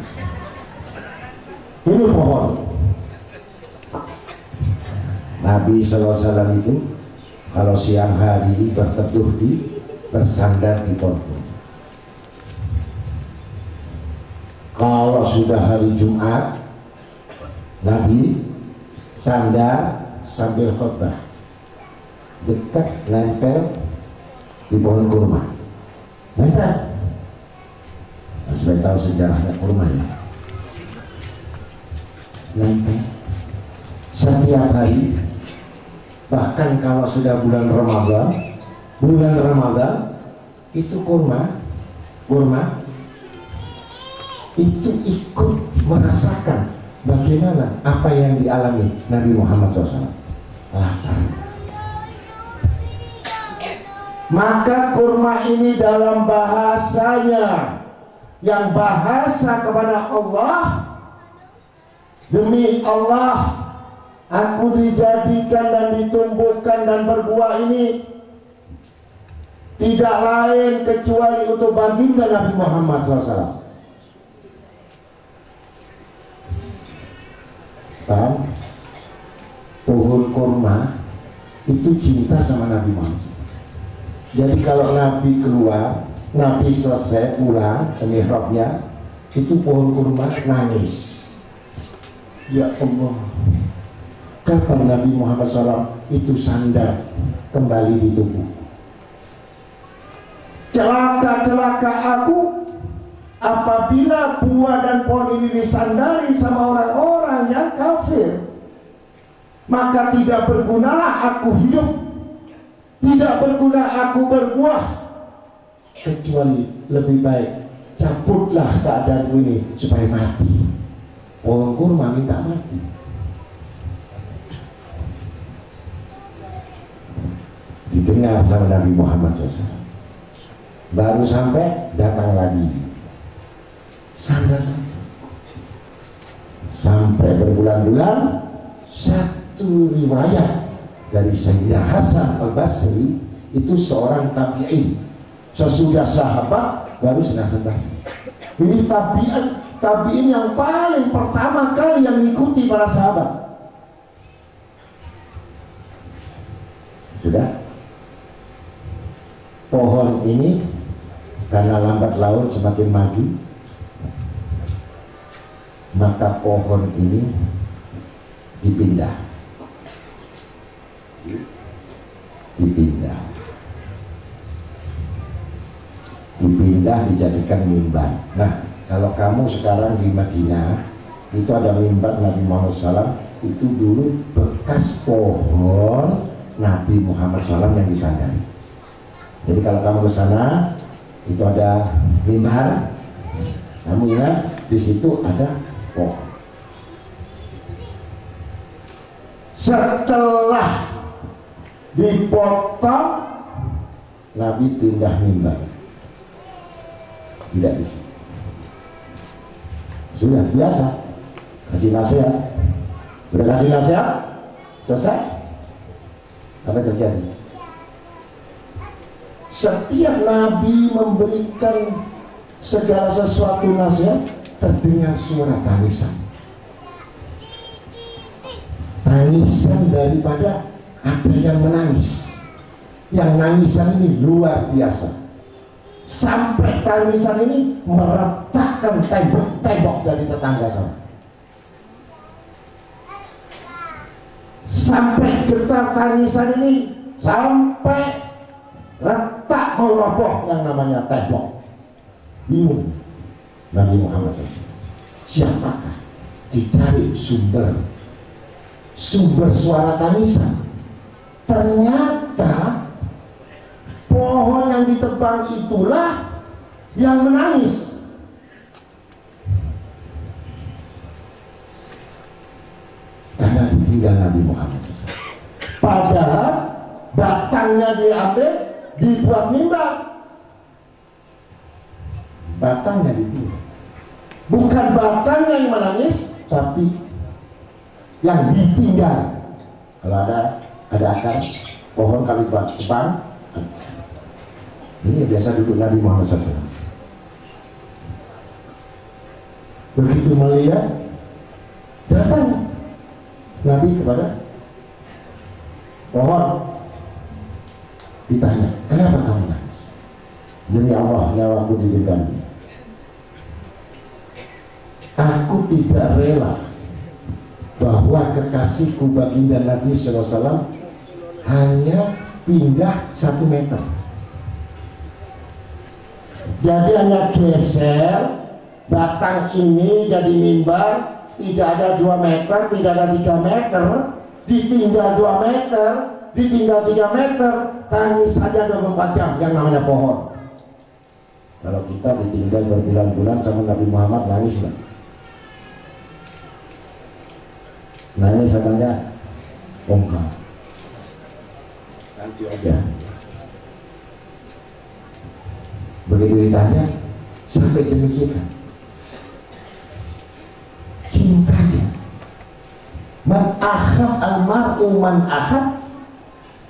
Ini pohon. Nabi SAW itu kalau siang hari berteduh bersandar di pohon. Kalau sudah hari Jumat, Nabi sandar sambil khutbah, dekat nempel di pohon kurma. Nempel. Supaya tahu sejarahnya kurma ya. Nempel. Setiap hari, bahkan kalau sudah bulan Ramadan itu kurma itu ikut merasakan bagaimana apa yang dialami Nabi Muhammad SAW, lapar. Maka kurma ini dalam bahasanya yang bahasa kepada Allah, demi Allah aku dijadikan dan ditumbuhkan dan berbuah ini tidak lain kecuali untuk baginda Nabi Muhammad SAW. Paham? Pohon kurma itu cinta sama Nabi Muhammad. Jadi kalau Nabi keluar, Nabi selesai pulang ke mihrabnya, itu pohon kurma nangis. Ya Allah, kapan Nabi Muhammad SAW itu sandar kembali di tubuh? Celaka aku apabila buah dan pohon ini disandari sama orang-orang yang kafir. maka tidak bergunalah aku hidup, tidak berguna aku berbuah, kecuali lebih baik cabutlah keadaanku ini supaya mati. Pohon kurma minta mati. Didengar sama Nabi Muhammad SAW. Baru sampai datang lagi, sadar. Sampai berbulan-bulan. Satu riwayat dari Sayyidina Hasan Al-Basri, itu seorang tabi'in, sesudah sahabat baru Hasan Basri. Ini tabi'in yang paling pertama kali yang mengikuti para sahabat. Sudah. Pohon ini karena lambat laun semakin maju, maka pohon ini dipindah dijadikan mimbar. Nah, kalau kamu sekarang di Madinah itu ada mimbar Nabi Muhammad SAW, itu dulu bekas pohon Nabi Muhammad SAW yang disandari. Jadi kalau kamu ke sana itu ada mimbar, kamu ingat di situ ada pohon. Setelah dipotong, Nabi pindah mimbar, tidak di sini. Sudah biasa, kasih nasihat, udah kasih nasihat, selesai. Apa yang terjadi? Setiap Nabi memberikan segala sesuatu nasihat, terdengar suara tangisan. Tangisan daripada ada yang menangis. Yang nangisan ini luar biasa. Sampai tangisan ini meretakkan tembok-tembok dari tetangga sana. Sampai getar tangisan ini sampai retak mau roboh yang namanya tembok. Bingung Nabi Muhammad SAW. Siapakah? Dicari sumber suara tangisan. Ternyata pohon yang ditebang itulah yang menangis. Karena ditinggal Nabi Muhammad SAW. Padahal batangnya diambil, dibuat mimbar. Batangnya ditinggal. Bukan batangnya yang menangis, tapi yang ditinggal. Kalau ada akar pohon kali tebang, ini biasa duduk Nabi Muhammad SAW. Begitu melihat, datang Nabi kepada pohon, ditanya, kenapa kamu nangis? Demi Allah, nyawaku diberikan. Aku tidak rela bahwa kekasihku baginda Nabi SAW hanya pindah 1 meter. Jadi hanya geser batang ini jadi mimbar, tidak ada 2 meter, tidak ada 3 meter, ditinggal 2 meter, ditinggal 3 meter, tangis saja 24 jam yang namanya pohon. Kalau kita ditinggal berbulan-bulan sama Nabi Muhammad, nangis nggak? Nangis samanya enggak, nanti aja. Begitu ditanya, sampai demikian cintanya. Man akhab al-mar'u man akhab,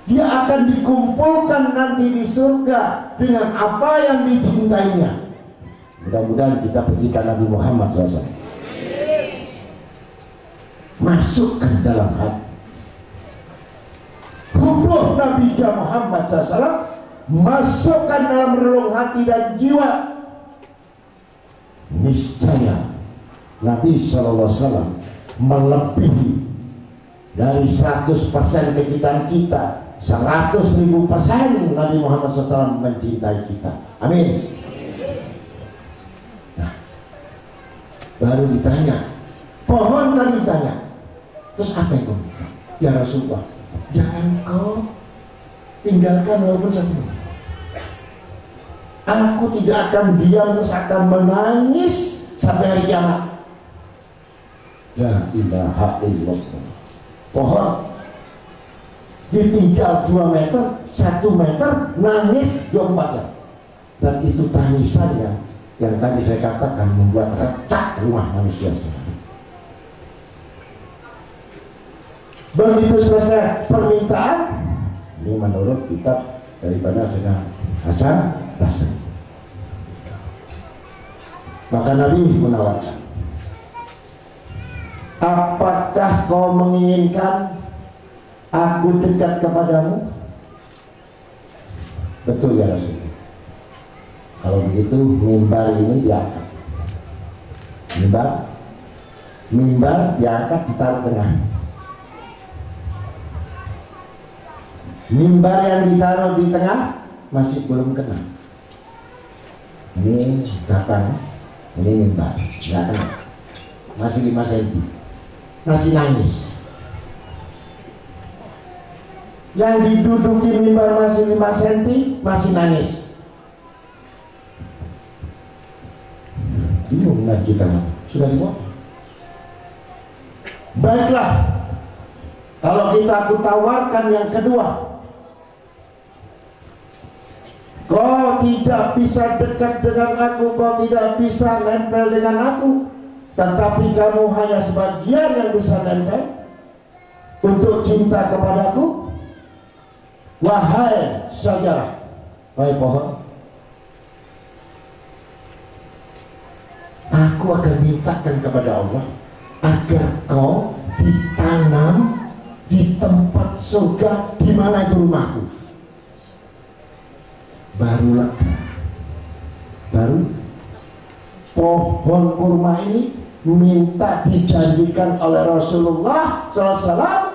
dia akan dikumpulkan nanti di surga dengan apa yang dicintainya. Mudah-mudahan kita petikan Nabi Muhammad SAW masukkan dalam hati. Hubung Nabi Muhammad SAW masukkan dalam relung hati dan jiwa. Niscaya Nabi SAW melebihi dari 100% kecintaan kita, 100.000% Nabi Muhammad SAW mencintai kita. Amin. Nah, baru ditanya, pohon kan ditanya, terus apa yang kau minta? ya Rasulullah, jangan kau tinggalkan walaupun satu menit. Aku tidak akan diam, terus akan menangis sampai hari kiamat. La ilaha illallah. Pohon ditinggal 2 meter, 1 meter, nangis 24 jam. Dan itu tangisan yang tadi saya katakan membuat retak rumah manusia sendiri. Begitu selesai permintaan, ini menurut kitab daripada Sayyidina Hasan Basri. Maka Nabi menawarkan, apakah kau menginginkan aku dekat kepadamu? Betul ya Rasul. Kalau begitu mimbar ini diangkat. Mimbar diangkat ditaruh tengah. Mimbar yang ditaruh di tengah masih belum kena. Ini datang, ini mimbar, nggak kena. Masih 5 cm, masih nangis. Yang diduduki mimbar masih 5 cm, masih nangis. Bingung lah kita, sudah dibuat. Baiklah, kalau aku tawarkan yang kedua, kau tidak bisa dekat dengan aku, kau tidak bisa nempel dengan aku, tetapi kamu hanya sebagian yang bisa nempel untuk cinta kepadaku. Wahai syajarah, wahai pohon, aku akan mintakan kepada Allah agar kau ditanam di tempat surga. Di mana itu rumahku? Baru pohon kurma ini minta dijanjikan oleh Rasulullah SAW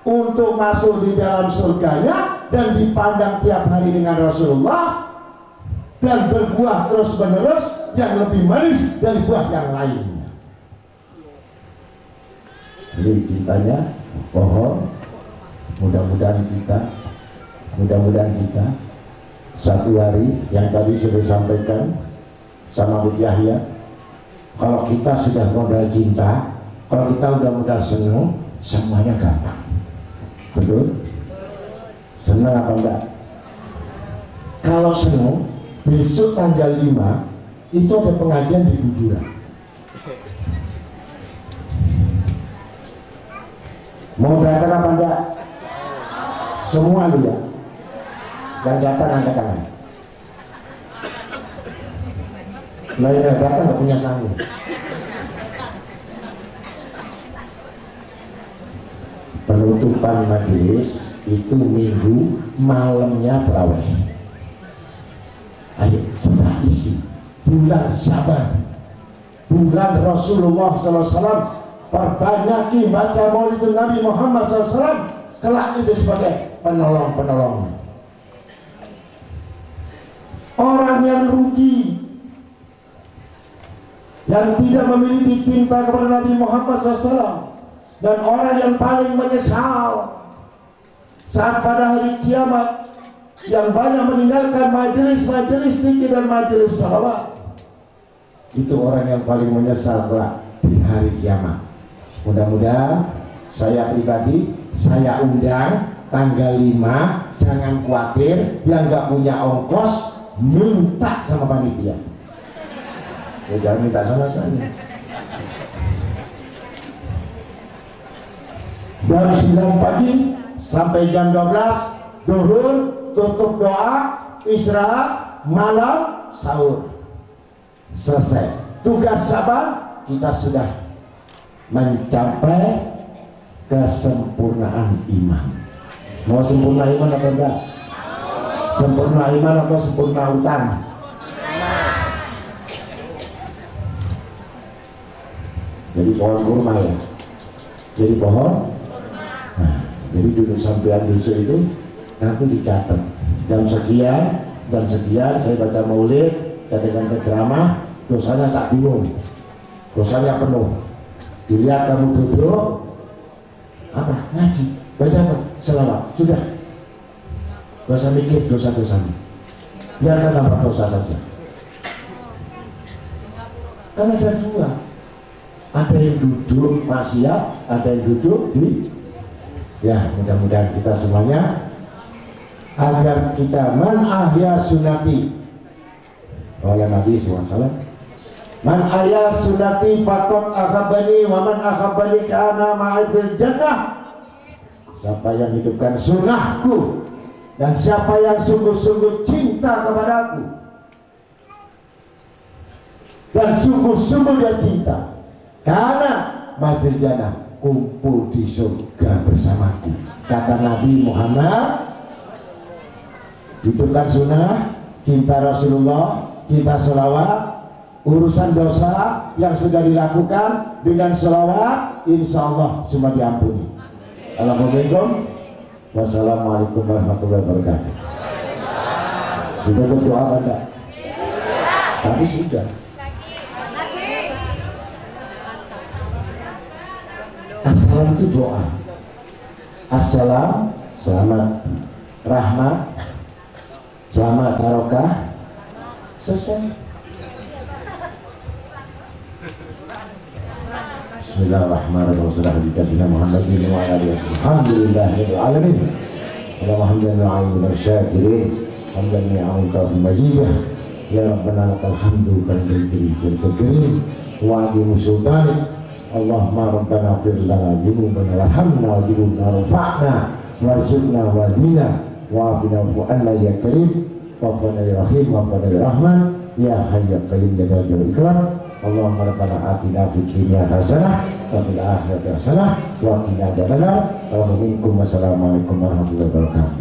untuk masuk di dalam surganya dan dipandang tiap hari dengan Rasulullah dan berbuah terus menerus yang lebih manis dari buah yang lainnya. Jadi cintanya pohon, mudah-mudahan kita suatu hari yang tadi sudah disampaikan sama Bu Yahya, kalau kita sudah modal cinta, kalau kita udah modal senang, semuanya gampang. Betul? Senang apa enggak? Kalau senang, besok tanggal 5 itu ada pengajian di Bujuran. Mau datang apa enggak? Semua lu ya. Yang datang angkat tangan. Nah yang datang nggak punya sanggup. Penutupan majelis itu Minggu malamnya tarawih. Ayo kita isi bulan Syaban, bulan Rasulullah SAW. Perbanyaki baca maulid Nabi Muhammad SAW. Kelak itu sebagai penolong-penolong. Orang yang rugi, yang tidak memiliki cinta kepada Nabi Muhammad SAW, dan orang yang paling menyesal saat pada hari kiamat, yang banyak meninggalkan majelis-majelis zikir dan majelis salawat, itu orang yang paling menyesal kelak di hari kiamat. Mudah-mudahan saya pribadi, saya undang tanggal 5, jangan khawatir, yang gak punya ongkos minta sama panitia. Ya jangan minta sama saya. Jam 9 pagi sampai jam 12 zuhur, tutup doa, istirahat, malam sahur. Selesai. Tugas sabar kita sudah mencapai kesempurnaan iman. Mau sempurna iman atau enggak? Sempurna iman atau sempurna utang? Jadi pohon kurma ya. Jadi pohon. Nah, jadi duduk sampean besok itu nanti dicatat. Jam sekian saya baca maulid, saya dengan ceramah, dosanya sak bingung, dosanya penuh. Dilihat kamu duduk apa ngaji, Baca apa? Selawat. Sudah. Gak usah mikir dosa-dosanya. Biarkan tambah dosa saja. Kan ada dua. Ada yang duduk maksiat, ada yang duduk di. Ya, mudah-mudahan kita semuanya agar kita man ahya sunnati oleh Nabi SAW. Man ahya sunnati faqad akhabani wa man akhabani kana ma'i fil jannah. Siapa yang hidupkan sunnahku dan siapa yang sungguh-sungguh cinta kepadaku dan sungguh-sungguh dia cinta, karena ma'i fil jannah, kumpul di surga bersamaku. Kata Nabi Muhammad, hidupkan sunnah, cinta Rasulullah, cinta sholawat, urusan dosa yang sudah dilakukan dengan sholawat, insya Allah semua diampuni. Assalamualaikum, wassalamualaikum warahmatullahi wabarakatuh. Kita berdoa pada tadi sudah. Assalam itu doa. Assalam, selamat, rahmat, selamat barokah, selesai. Bismillahirrahmanirrahim. Sayyidina Muhammadin wa ala alihi alhamdulillahirabbil alamin. Alhamdulillahi wa syakirin. Alhamdulillahi wa majidah. Ya Rabbana lakal hamdu kal karim wa aqimus sultanik. Allahumma rabbana fir lana dzunubana warhamna wa dzunubna rafa'na warzuqna wadina wa afina wa anna ya karim wa fana ya rahim wa fana ya rahman ya hayy ya qayyum ya dzal ikram. Allahumma rabbana atina fid dunya hasanah wa fil akhirati hasanah wa qina adzabannar. Wa minkum wassalamualaikum warahmatullahi wabarakatuh.